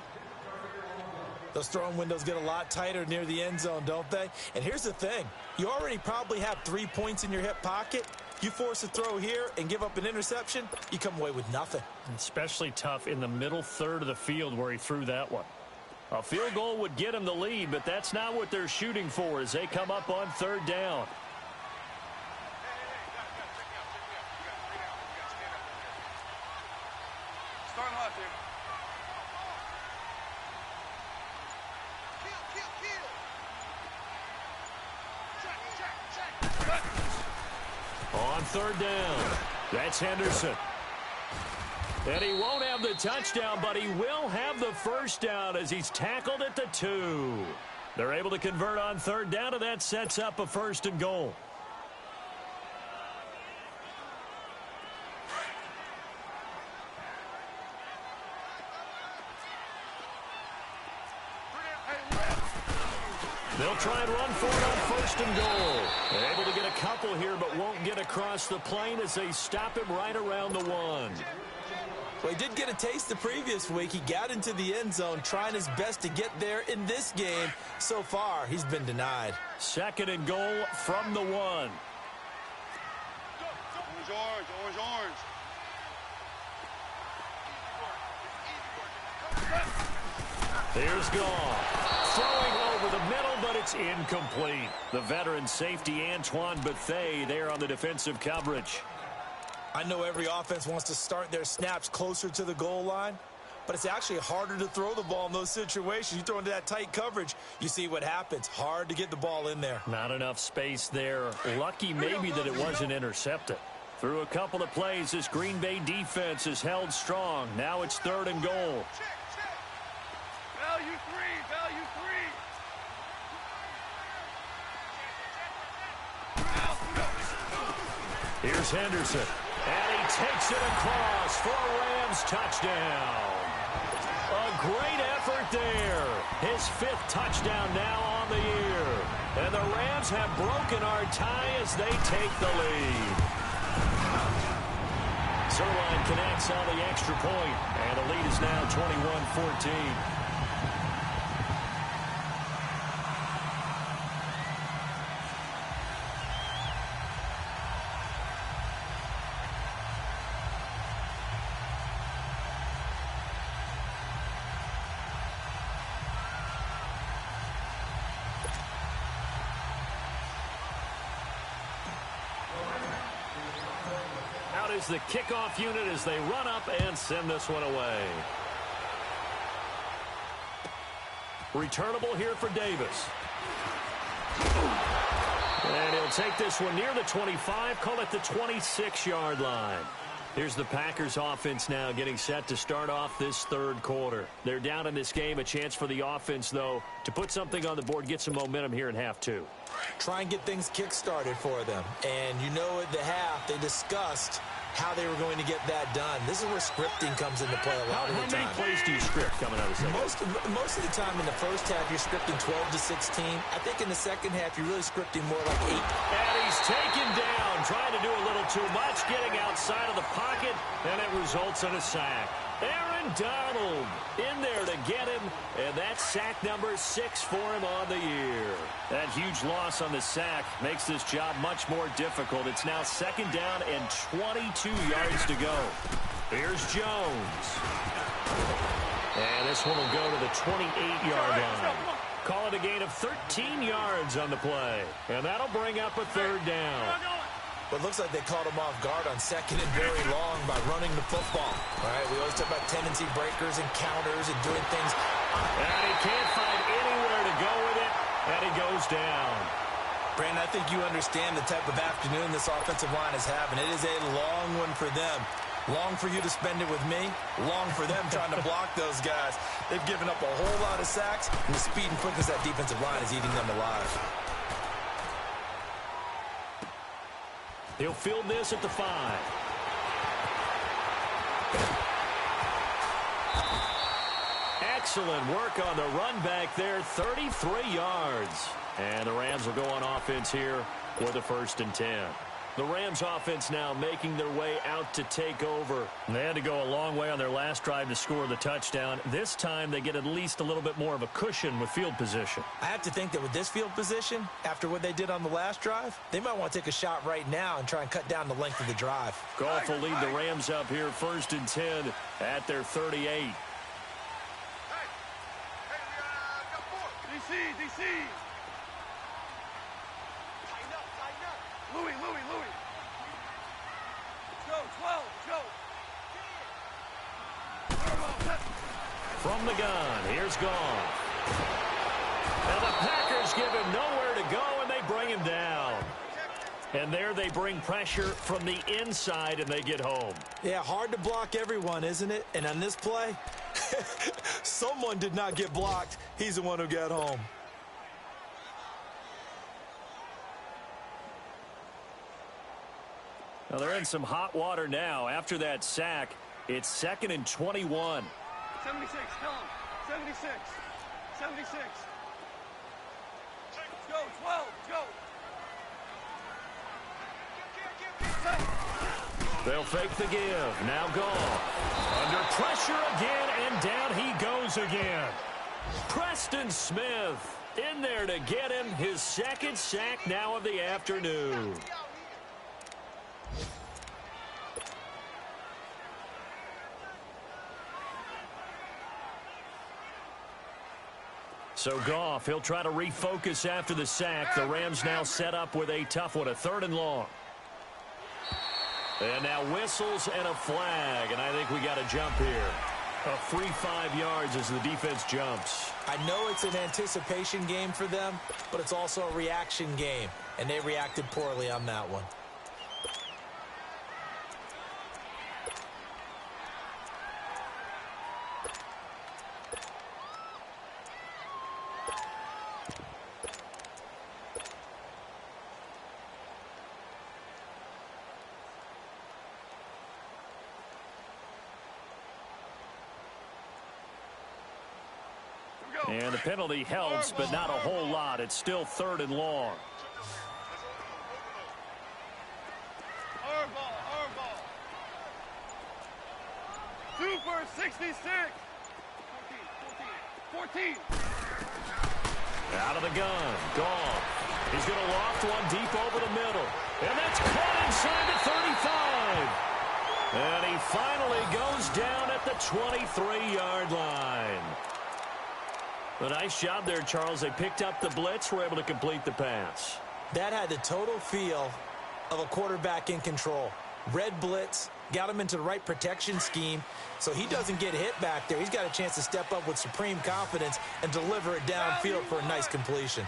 Those throwing windows get a lot tighter near the end zone, don't they? And here's the thing. You already probably have 3 points in your hip pocket. You force a throw here and give up an interception, you come away with nothing. Especially tough in the middle third of the field where he threw that one. A field goal would get him the lead, but that's not what they're shooting for as they come up on 3rd down. Start hot, dude. Kill. On 3rd down, that's Henderson. And he won't have the touchdown, but he will have the first down as he's tackled at the 2. They're able to convert on 3rd down, and that sets up a 1st and goal. They'll try and run for it on 1st and goal. They're able to get a couple here, but won't get across the plane as they stop him right around the 1. Well, he did get a taste the previous week. He got into the end zone trying his best to get there in this game. So far, he's been denied. 2nd and goal from the 1. Orange. Here's Goff. Throwing over the middle, but it's incomplete. The veteran safety, Antoine Bethea, there on the defensive coverage. I know every offense wants to start their snaps closer to the goal line, but it's actually harder to throw the ball in those situations. You throw into that tight coverage, you see what happens. Hard to get the ball in there. Not enough space there. Lucky maybe that it wasn't intercepted. Through a couple of plays, this Green Bay defense is held strong. Now it's 3rd and goal. Check. Value 3. Here's Henderson. And he takes it across for a Rams touchdown. A great effort there. His 5th touchdown now on the year. And the Rams have broken our tie as they take the lead. Zerline connects on the extra point, and the lead is now 21-14. Is the kickoff unit as they run up and send this one away. Returnable here for Davis. And he'll take this one near the 25, call it the 26-yard line. Here's the Packers offense now getting set to start off this third quarter. They're down in this game. A chance for the offense, though, to put something on the board, get some momentum here in half two. Try and get things kick-started for them. And you know at the half, they discussed how they were going to get that done. This is where scripting comes into play a lot of the time. How many plays do you script coming out of the second? Most of the time in the first half, you're scripting 12 to 16. I think in the second half, you're really scripting more like 8. And he's taken down, trying to do a little too much, getting outside of the pocket, and it results in a sack. Aaron Donald in there to get him, and that's sack number 6 for him on the year. That huge loss on the sack makes this job much more difficult. It's now second down and 22 yards to go. Here's Jones. And this one will go to the 28-yard line. Call it a gain of 13 yards on the play. And that'll bring up a third down. But it looks like they caught him off guard on second and very long by running the football. All right, we always talk about tendency breakers and counters and doing things. And he can't find anywhere to go with it, and he goes down. Brandon, I think you understand the type of afternoon this offensive line is having. It is a long one for them. Long for you to spend it with me. Long for them trying to block those guys. They've given up a whole lot of sacks, and the speed and quickness of that defensive line is eating them alive. He'll field this at the 5. Excellent work on the run back there, 33 yards. And the Rams will go on offense here for the 1st and 10. The Rams offense now making their way out to take over. They had to go a long way on their last drive to score the touchdown. This time they get at least a little bit more of a cushion with field position. I have to think that with this field position, after what they did on the last drive, they might want to take a shot right now and try and cut down the length of the drive. Goff will lead the Rams up here 1st and 10 at their 38. DC. Louis. Go, 12, go. From the gun, here's Goff. And the Packers give him nowhere to go, and they bring him down. And there they bring pressure from the inside, and they get home. Yeah, hard to block everyone, isn't it? And on this play, someone did not get blocked. He's the one who got home. Now they're in some hot water now. After that sack, it's 2nd and 21. 76, tell him. 76. 76. Go, 12, go. They'll fake the give. Now Goff. Under pressure again, and down he goes again. Preston Smith in there to get him his 2nd sack now of the afternoon. So Goff, he'll try to refocus after the sack. The Rams now set up with a tough one, a 3rd and long. And now whistles and a flag, and I think we got a jump here. A free 5 yards as the defense jumps. I know it's an anticipation game for them, but it's also a reaction game, and they reacted poorly on that one. And the penalty helps, but not a whole lot. It's still 3rd and long. Our ball. Super 66. 14. Out of the gun. Goff. He's going to loft one deep over the middle. And that's caught inside the 35. And he finally goes down at the 23-yard line. A nice job there, Charles. They picked up the blitz, were able to complete the pass. That had the total feel of a quarterback in control. Red blitz, got him into the right protection scheme so he doesn't get hit back there. He's got a chance to step up with supreme confidence and deliver it downfield for a nice completion.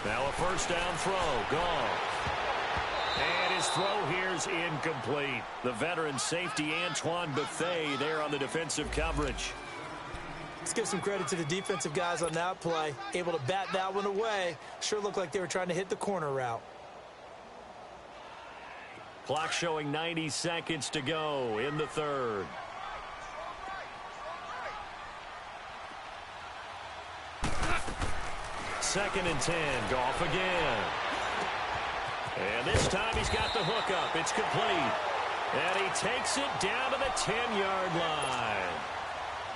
Now a first down throw, gone. And his throw here's incomplete. The veteran safety Antoine Buffet there on the defensive coverage. Let's give some credit to the defensive guys on that play. Able to bat that one away. Sure looked like they were trying to hit the corner route. Clock showing 90 seconds to go in the third. Second and 10. Goff again. And this time he's got the hook up. It's complete. And he takes it down to the 10-yard line.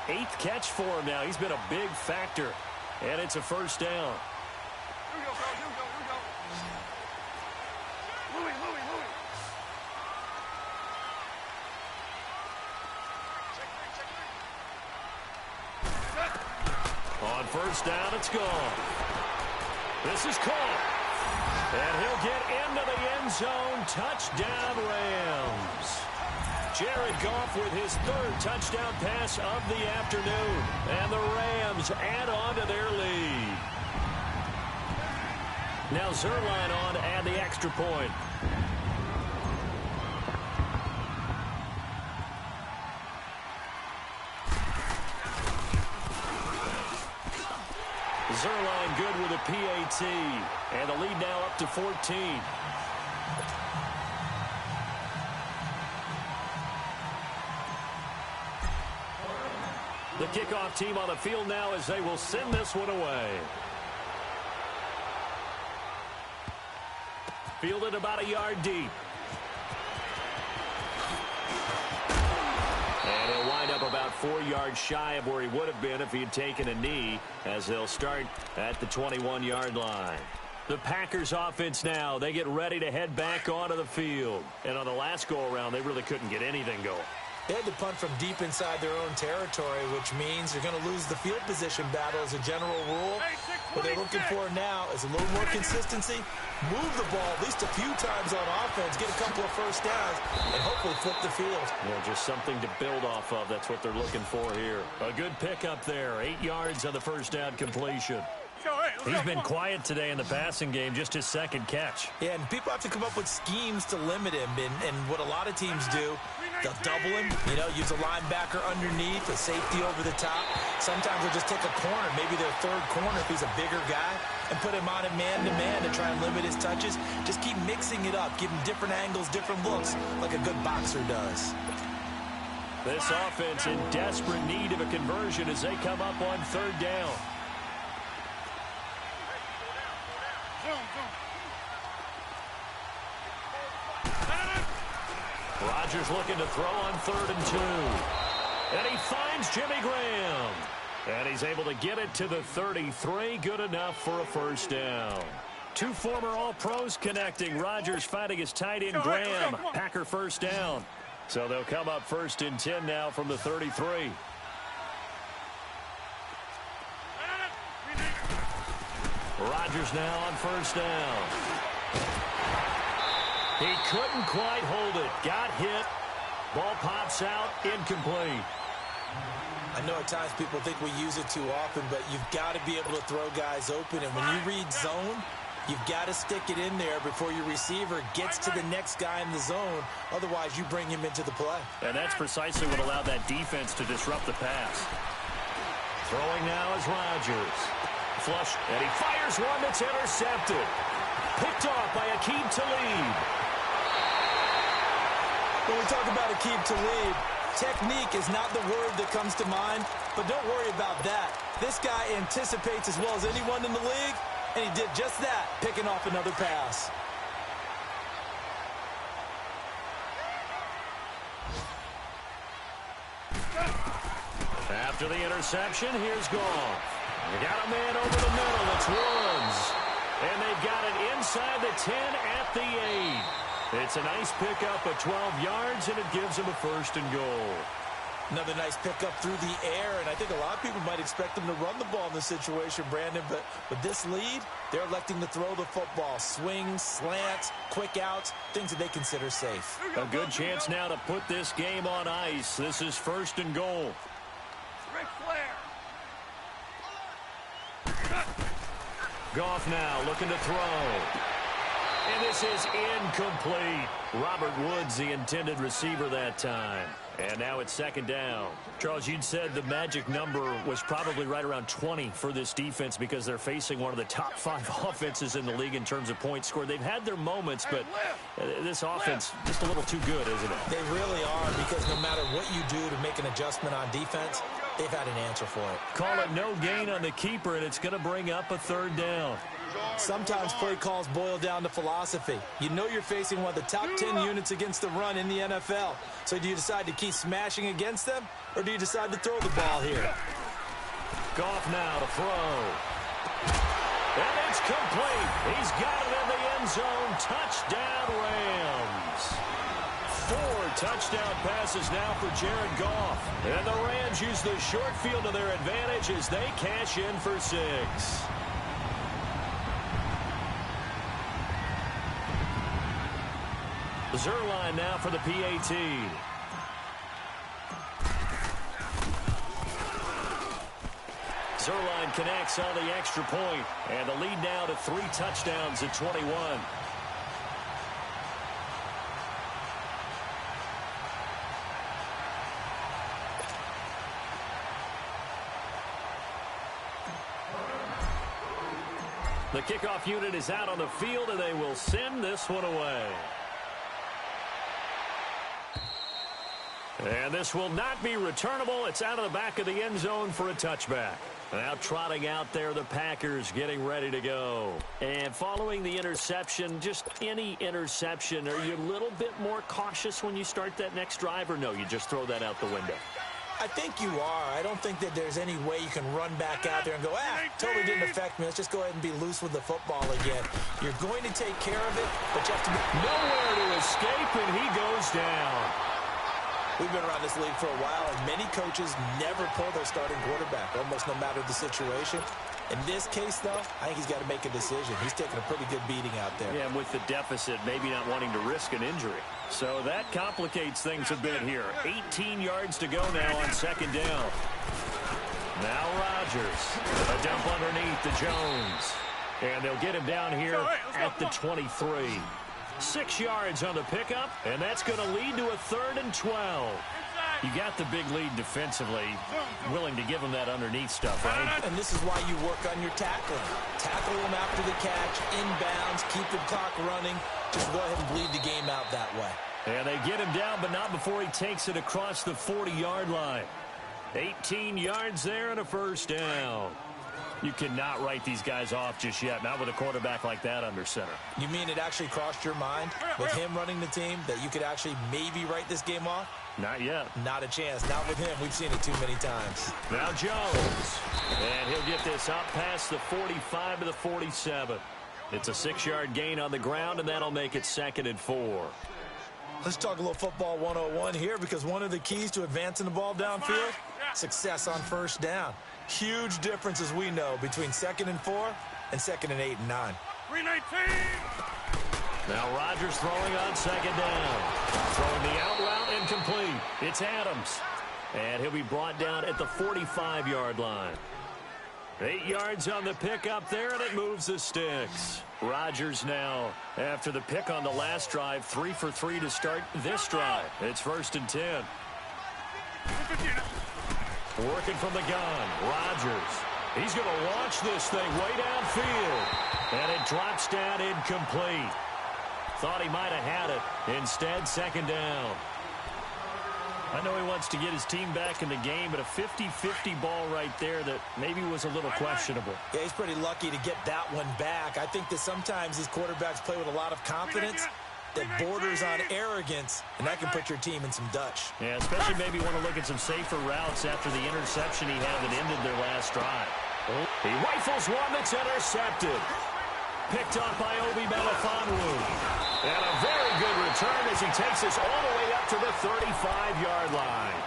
8th catch for him now. He's been a big factor. And it's a first down. Here we go, bro. Here we go. Here we go. Louis. On first down, it's gone. This is caught. And he'll get into the end zone. Touchdown, Rams. Jared Goff with his 3rd touchdown pass of the afternoon. And the Rams add on to their lead. Now Zerline on to add the extra point. Zerline good with a PAT. And the lead now up to 14. The kickoff team on the field now as they will send this one away. Fielded about a yard deep. And he'll wind up about 4 yards shy of where he would have been if he had taken a knee, as they'll start at the 21-yard line. The Packers offense now, they get ready to head back onto the field. And on the last go-around, they really couldn't get anything going. They had to punt from deep inside their own territory, which means they're going to lose the field position battle as a general rule. What they're looking for now is a little more consistency, move the ball at least a few times on offense, get a couple of first downs, and hopefully flip the field. Yeah, just something to build off of. That's what they're looking for here. A good pickup there. 8 yards on the first down completion. He's been quiet today in the passing game, just his 2nd catch. Yeah, and people have to come up with schemes to limit him, and what a lot of teams do, they'll double him, use a linebacker underneath, a safety over the top. Sometimes they'll just take a corner, maybe their 3rd corner if he's a bigger guy, and put him on a man-to-man to try and limit his touches. Just keep mixing it up, give him different angles, different looks, like a good boxer does. This offense in desperate need of a conversion as they come up on 3rd down. Rodgers looking to throw on 3rd and 2. And he finds Jimmy Graham. And he's able to get it to the 33. Good enough for a first down. 2 former All-Pros connecting. Rodgers finding his tight end Graham. Packer first down. So they'll come up 1st and 10 now from the 33. Rodgers now on first down. He couldn't quite hold it. Got hit. Ball pops out. Incomplete. I know at times people think we use it too often, but you've got to be able to throw guys open. And when you read zone, you've got to stick it in there before your receiver gets to the next guy in the zone. Otherwise, you bring him into the play. And that's precisely what allowed that defense to disrupt the pass. Throwing now is Rodgers. Flush, and he fires one that's intercepted. Picked off by Aqib Talib. When we talk about Aqib Talib, technique is not the word that comes to mind, but don't worry about that. This guy anticipates as well as anyone in the league, and he did just that, picking off another pass. After the interception, here's Goff. They got a man over the middle. It's Woods. And they've got it inside the 10 at the 8. It's a nice pickup of 12 yards, and it gives them a 1st and goal. Another nice pickup through the air, and I think a lot of people might expect them to run the ball in this situation, Brandon, but with this lead, they're electing to throw the football. Swings, slants, quick outs, things that they consider safe. A good chance now to put this game on ice. This is 1st and goal. Ric Flair. Goff now looking to throw. And this is incomplete. Robert Woods, the intended receiver that time. And now it's 2nd down. Charles, you'd said the magic number was probably right around 20 for this defense because they're facing one of the top 5 offenses in the league in terms of points scored. They've had their moments, but this offense just a little too good, isn't it? They really are, because no matter what you do to make an adjustment on defense, they've had an answer for it. Call it no gain on the keeper, and it's going to bring up a 3rd down. Sometimes play calls boil down to philosophy. You know you're facing one of the top 10 units against the run in the NFL. So do you decide to keep smashing against them, or do you decide to throw the ball here? Goff now to throw. And it's complete. He's got it in the end zone. Touchdown, Rams. 4 touchdown passes now for Jared Goff. And the Rams use the short field to their advantage as they cash in for 6. Zerline now for the PAT. Zerline connects on the extra point, and the lead now to 3 touchdowns at 21. The kickoff unit is out on the field, and they will send this one away. And this will not be returnable. It's out of the back of the end zone for a touchback. Now trotting out there, the Packers getting ready to go. And following the interception, just any interception, are you a little bit more cautious when you start that next drive, or no, you just throw that out the window? I think you are. I don't think that there's any way you can run back out there and go, totally didn't affect me. Let's just go ahead and be loose with the football again. You're going to take care of it, but you have to be nowhere to escape, and he goes down. We've been around this league for a while, and many coaches never pull their starting quarterback, almost no matter the situation. In this case, though, I think he's got to make a decision. He's taking a pretty good beating out there. Yeah, and with the deficit, maybe not wanting to risk an injury. So that complicates things a bit here. 18 yards to go now on 2nd down. Now Rodgers. A dump underneath to Jones. And they'll get him down here at the 23. 6 yards on the pickup, and that's going to lead to a 3rd and 12. You got the big lead defensively, willing to give him that underneath stuff, right? And this is why you work on your tackling. Tackle him after the catch, inbounds, keep the clock running. Just go ahead and bleed the game out that way. And they get him down, but not before he takes it across the 40-yard line. 18 yards there and a 1st down. You cannot write these guys off just yet, not with a quarterback like that under center. You mean it actually crossed your mind with him running the team that you could actually maybe write this game off? Not yet. Not a chance. Not with him. We've seen it too many times. Now Jones. And he'll get this up past the 45 to the 47. It's a 6-yard gain on the ground, and that'll make it 2nd and 4. Let's talk a little football 101 here, because one of the keys to advancing the ball downfield, success on 1st down. Huge difference, as we know, between 2nd and 4 and 2nd and 8 and 9. 319. Now Rodgers throwing on 2nd down. Throwing the out route incomplete. It's Adams. And he'll be brought down at the 45-yard line. 8 yards on the pick up there, and it moves the sticks. Rodgers now, after the pick on the last drive, 3 for 3 to start this drive. It's 1st and 10. Working from the gun, Rodgers. He's going to launch this thing way downfield. And it drops down incomplete. Thought he might have had it. Instead, 2nd down. I know he wants to get his team back in the game, but a 50-50 ball right there that maybe was a little questionable. Yeah, he's pretty lucky to get that one back. I think that sometimes these quarterbacks play with a lot of confidence that borders on arrogance, and that can put your team in some Dutch. Yeah, especially maybe want to look at some safer routes after the interception he had that ended their last drive. He rifles one that's intercepted. Picked off by Obi Melifonwu. And a very good return as he takes us all the way up to the 35-yard line.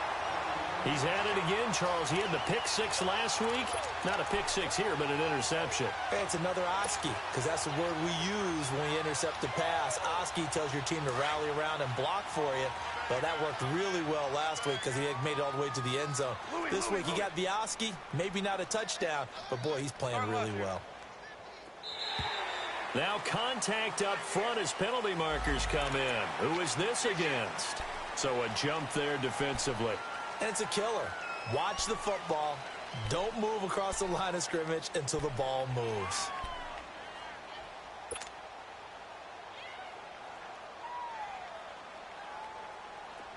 He's had it again, Charles. He had the pick six last week. Not a pick six here, but an interception. Hey, it's another Oski, because that's the word we use when we intercept the pass. Oski tells your team to rally around and block for you. Well, that worked really well last week because he had made it all the way to the end zone. This week, he got the Oski, maybe not a touchdown, but, boy, he's playing really well. Now contact up front as penalty markers come in. Who is this against? So a jump there defensively. And it's a killer. Watch the football. Don't move across the line of scrimmage until the ball moves.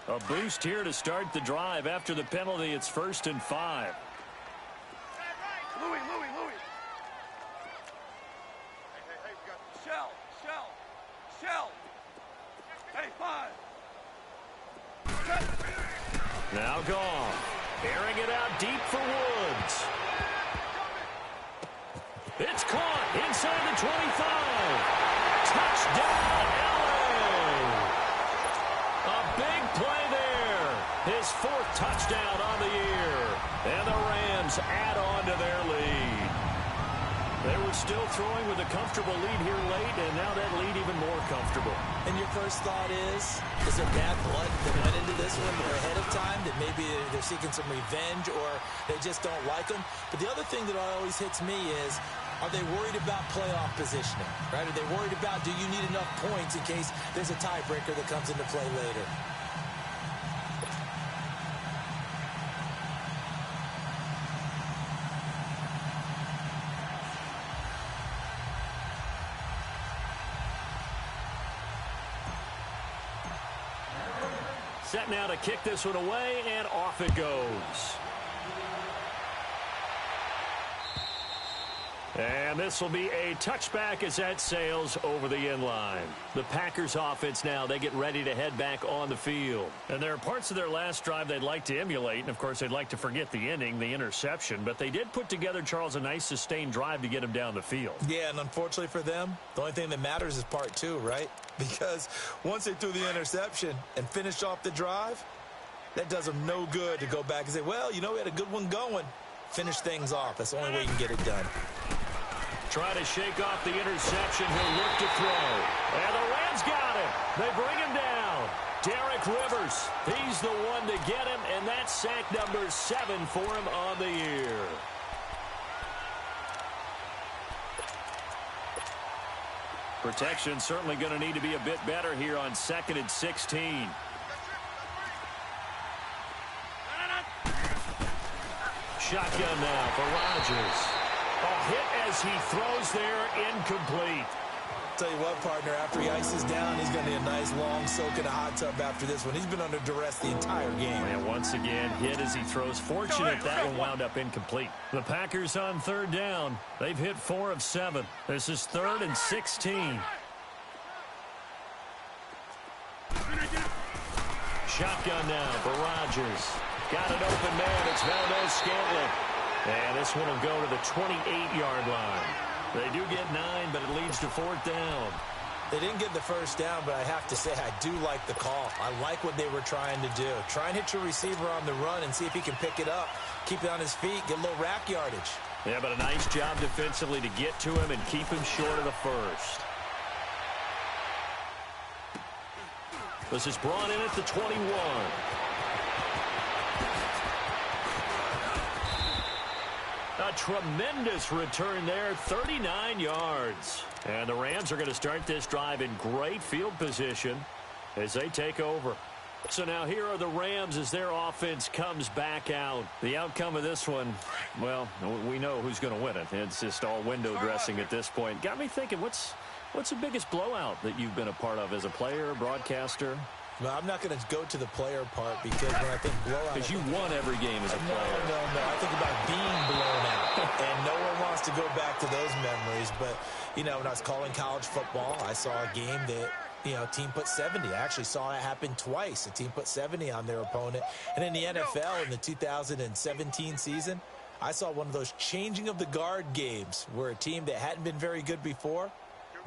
A boost here to start the drive. After the penalty, it's 1st and 5. Louis. Hey, you got Shell. Hey, 5. Now gone. Airing it out deep for Woods. It's caught inside the 25. Touchdown, LA. A big play there. His 4th touchdown on the year. And the Rams add on to their lead. They were still throwing with a comfortable lead here late, and now that lead even more comfortable. And your first thought is there bad blood that went into this one ahead of time, that maybe they're seeking some revenge or they just don't like them? But the other thing that always hits me is, are they worried about playoff positioning, right? Are they worried about, do you need enough points in case there's a tiebreaker that comes into play later? Set now to kick this one away, and off it goes. And this will be a touchback as that sails over the end line. The Packers offense now, they get ready to head back on the field. And there are parts of their last drive they'd like to emulate, and of course they'd like to forget the ending, the interception. But they did put together, Charles, a nice sustained drive to get them down the field. Yeah, and unfortunately for them, the only thing that matters is part 2, right? Because once they threw the interception and finished off the drive, that does them no good to go back and say, well, you know, we had a good one going. Finish things off. That's the only way you can get it done. Try to shake off the interception. He'll look to throw. And the Rams got him. They bring him down. Derek Rivers. He's the one to get him, and that's sack number 7 for him on the year. Protection certainly going to need to be a bit better here on 2nd and 16. Shotgun now for Rodgers. A hit as he throws there, incomplete. Tell you what, partner, after he ices down, he's going to need a nice long soak in a hot tub after this one. He's been under duress the entire game. And once again, hit as he throws. Fortunate that one wound up incomplete. The Packers on 3rd down. They've hit 4 of 7. This is 3rd and 16. Shotgun now for Rodgers. Got an open man. It's Valdez-Scantling. And this one will go to the 28-yard line. They do get 9, but it leads to 4th down. They didn't get the first down, but I have to say I do like the call. I like what they were trying to do. Try and hit your receiver on the run and see if he can pick it up, keep it on his feet, get a little rack yardage. Yeah, but a nice job defensively to get to him and keep him short of the first. This is brought in at the 21. A tremendous return there, 39 yards. And the Rams are going to start this drive in great field position as they take over. So now here are the Rams as their offense comes back out. The outcome of this one, well, we know who's going to win it. It's just all window dressing at this point. Got me thinking, what's the biggest blowout that you've been a part of as a player, broadcaster? Well, I'm not going to go to the player part because when I think blowout... Because you won every game as a player. No. I think about being blown out. And no one wants to go back to those memories. But, you know, when I was calling college football, I saw a game that, you know, a team put 70. I actually saw it happen twice. A team put 70 on their opponent. And in the NFL, in the 2017 season, I saw one of those changing of the guard games where a team that hadn't been very good before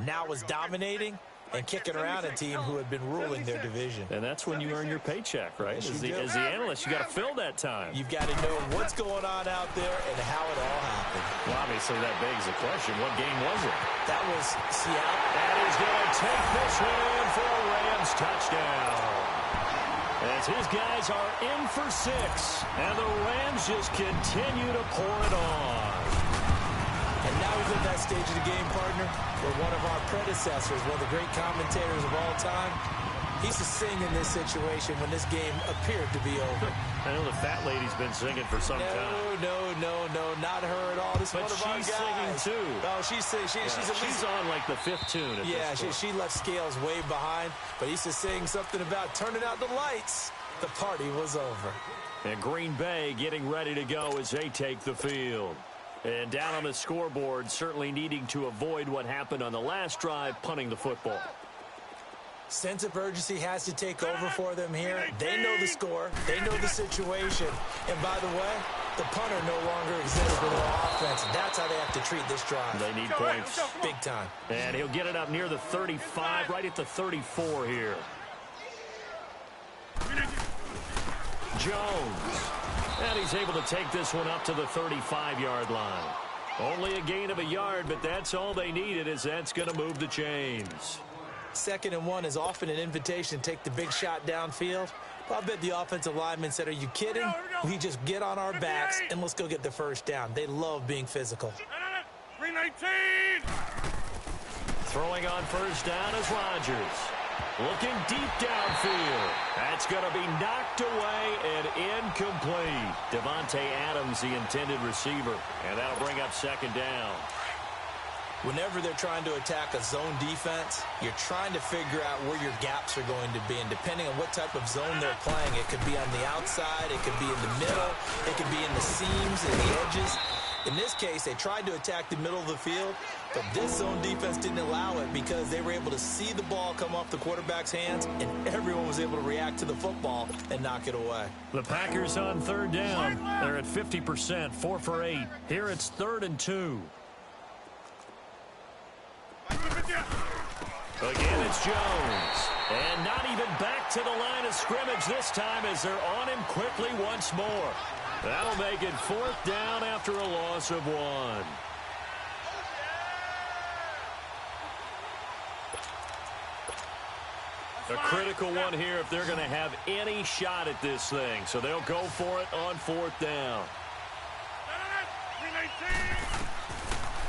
now was dominating. and kicking around a team who had been ruling their division. And that's when you earn your paycheck, right? Yes, as the analyst, you got to fill that time. You've got to know what's going on out there and how it all happened. Well, obviously, that begs the question, what game was it? That was Seattle. And he's going to take this one in for a Rams touchdown. As his guys are in for 6, and the Rams just continue to pour it on. And now he's at that stage of the game, partner, where one of our predecessors, one of the great commentators of all time, he used to sing in this situation when this game appeared to be over. I know the fat lady's been singing for some time. No, not her at all. This is one of our guys. But she's singing too. Oh, she's singing. She's on like the 5th tune at this point. She left Scales way behind, but he used to sing something about turning out the lights. The party was over. And Green Bay getting ready to go as they take the field. And down on the scoreboard, certainly needing to avoid what happened on the last drive, punting the football. Sense of urgency has to take over for them here. They know the score. They know the situation. And by the way, the punter no longer exists for their offense. That's how they have to treat this drive. They need points. Big time. And he'll get it up near the 35, right at the 34 here. Jones. And he's able to take this one up to the 35-yard line. Only a gain of a yard, but that's all they needed, as that's going to move the chains. 2nd and 1 is often an invitation to take the big shot downfield. Well, I bet the offensive lineman said, are you kidding? We just get on our backs and let's go get the first down. They love being physical. 319. Throwing on first down is Rodgers. Looking deep downfield. That's going to be knocked away and incomplete. Devontae Adams, the intended receiver. And that'll bring up 2nd down. Whenever they're trying to attack a zone defense, you're trying to figure out where your gaps are going to be. And depending on what type of zone they're playing, it could be on the outside, it could be in the middle, it could be in the seams and the edges. In this case, they tried to attack the middle of the field, but this zone defense didn't allow it because they were able to see the ball come off the quarterback's hands, and everyone was able to react to the football and knock it away. The Packers on 3rd down. They're at 50%, 4 for 8. Here it's 3rd and 2. Again, it's Jones. And not even back to the line of scrimmage this time as they're on him quickly once more. That'll make it 4th down after a loss of 1. A critical one here if they're going to have any shot at this thing. So they'll go for it on 4th down.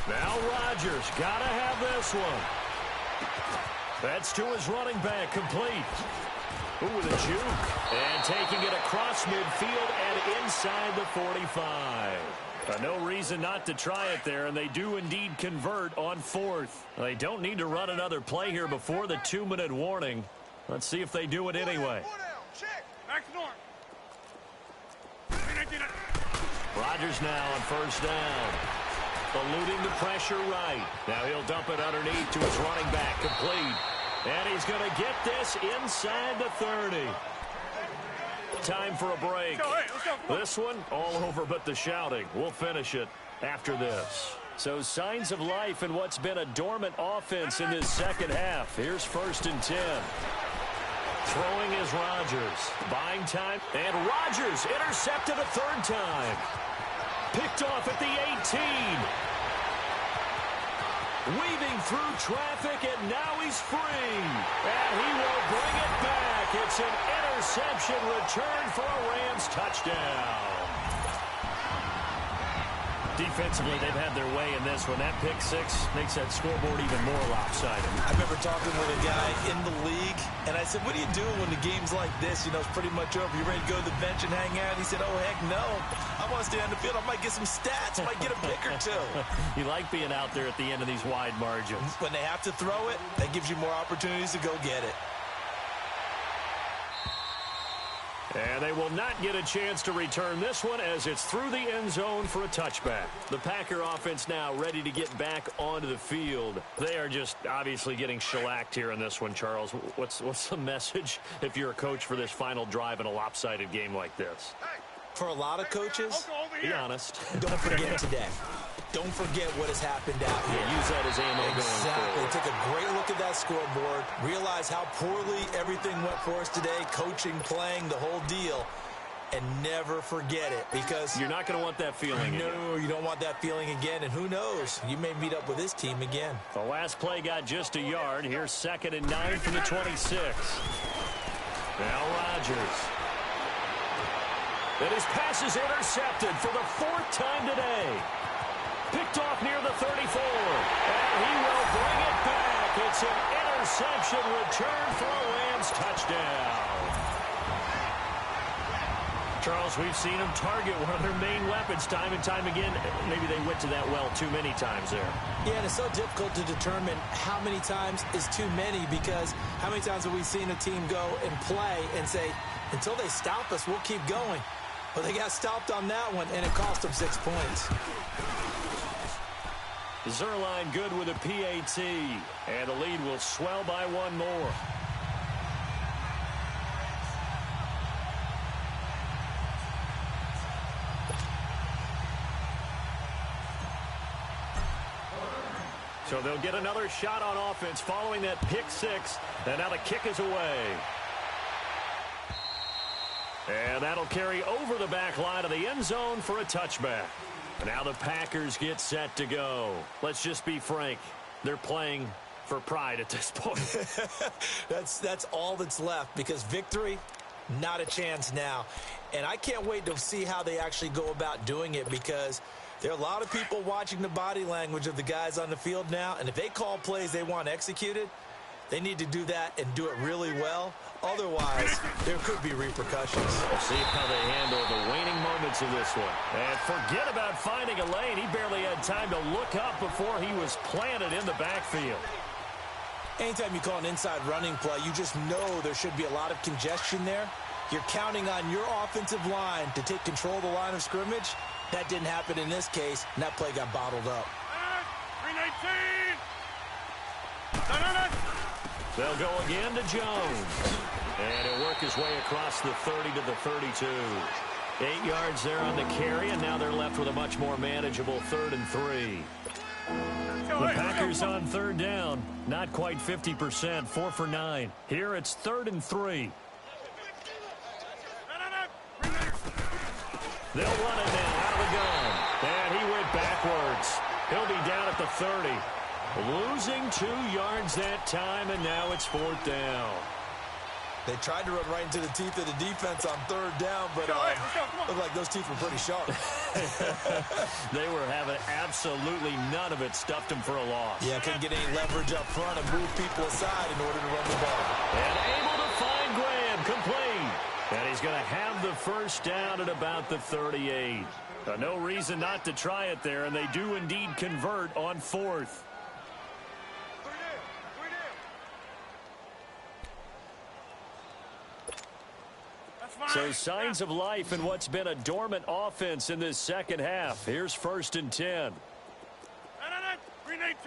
Now Rodgers got to have this one. That's to his running back, complete. Ooh, with a juke. And taking it across midfield and inside the 45. No reason not to try it there, and they do indeed convert on 4th. They don't need to run another play here before the 2-minute warning. Let's see if they do it anyway. Rodgers now on first down. Eluding the pressure right. Now he'll dump it underneath to his running back, complete. And he's going to get this inside the 30. Time for a break. This one all over but the shouting. We'll finish it after this. So signs of life in what's been a dormant offense in this second half. Here's 1st and 10. Throwing is Rodgers. Buying time. And Rodgers intercepted a 3rd time. Picked off at the 18. Weaving through traffic, and now he's free. And he will bring it back. It's an interception return for a Rams touchdown. Defensively, they've had their way in this one. That pick 6 makes that scoreboard even more lopsided. I remember talking with a guy in the league, and I said, what do you do when the game's like this? You know, it's pretty much over. You ready to go to the bench and hang out? He said, oh, heck no. I want to stay on the field. I might get some stats. I might get a pick or 2. You like being out there at the end of these wide margins. When they have to throw it, that gives you more opportunities to go get it. And they will not get a chance to return this one as it's through the end zone for a touchback. The Packer offense now ready to get back onto the field. They are just obviously getting shellacked here in this one, Charles. What's the message if you're a coach for this final drive in a lopsided game like this? For a lot of coaches, Be honest. Don't forget today. Don't forget what has happened out here. Use that as ammo going forward. Take a great look at that scoreboard. Realize how poorly everything went for us today. Coaching, playing, the whole deal. And never forget it, because you're not going to want that feeling again. No, you don't want that feeling again. And who knows? You may meet up with this team again. The last play got just a yard. Here's 2nd and 9 from the 26. Now Rodgers. And his pass is intercepted for the 4th time today. Picked off near the 34. And he will bring it back. It's an interception return for a Rams touchdown. Charles, we've seen them target one of their main weapons time and time again. Maybe they went to that well too many times there. Yeah, and it's so difficult to determine how many times is too many, because how many times have we seen a team go and play and say, until they stop us, we'll keep going. Well, they got stopped on that one, and it cost them 6 points. Zerline good with a PAT, and the lead will swell by one more. So they'll get another shot on offense following that pick six. And now the kick is away. And that'll carry over the back line of the end zone for a touchback. And now the Packers get set to go. Let's just be frank. They're playing for pride at this point. That's all that's left, because victory, not a chance now. And I can't wait to see how they actually go about doing it, because there are a lot of people watching the body language of the guys on the field now, and if they call plays they want executed, they need to do that and do it really well. Otherwise, there could be repercussions. We'll see how they handle the waning moments of this one. And forget about finding a lane. He barely had time to look up before he was planted in the backfield. Anytime you call an inside running play, you just know there should be a lot of congestion there. You're counting on your offensive line to take control of the line of scrimmage. That didn't happen in this case, and that play got bottled up. 319. They'll go again to Jones. And he'll work his way across the 30 to the 32. 8 yards there on the carry, and now they're left with a much more manageable 3rd and 3. The Packers on 3rd down. Not quite 50%, 4 for 9. Here it's 3rd and 3. They'll run it now out of the gun. And he went backwards. He'll be down at the 30. Losing 2 yards that time, and now it's 4th down. They tried to run right into the teeth of the defense on 3rd down, but looked like those teeth were pretty sharp. They were having absolutely none of it. Stuffed them for a loss. Yeah, couldn't get any leverage up front and move people aside in order to run the ball. And able to find Graham, complete. And he's going to have the 1st down at about the 38. No reason not to try it there, and they do indeed convert on 4th. So signs of life in what's been a dormant offense in this second half. Here's 1st and 10. 319.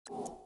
it.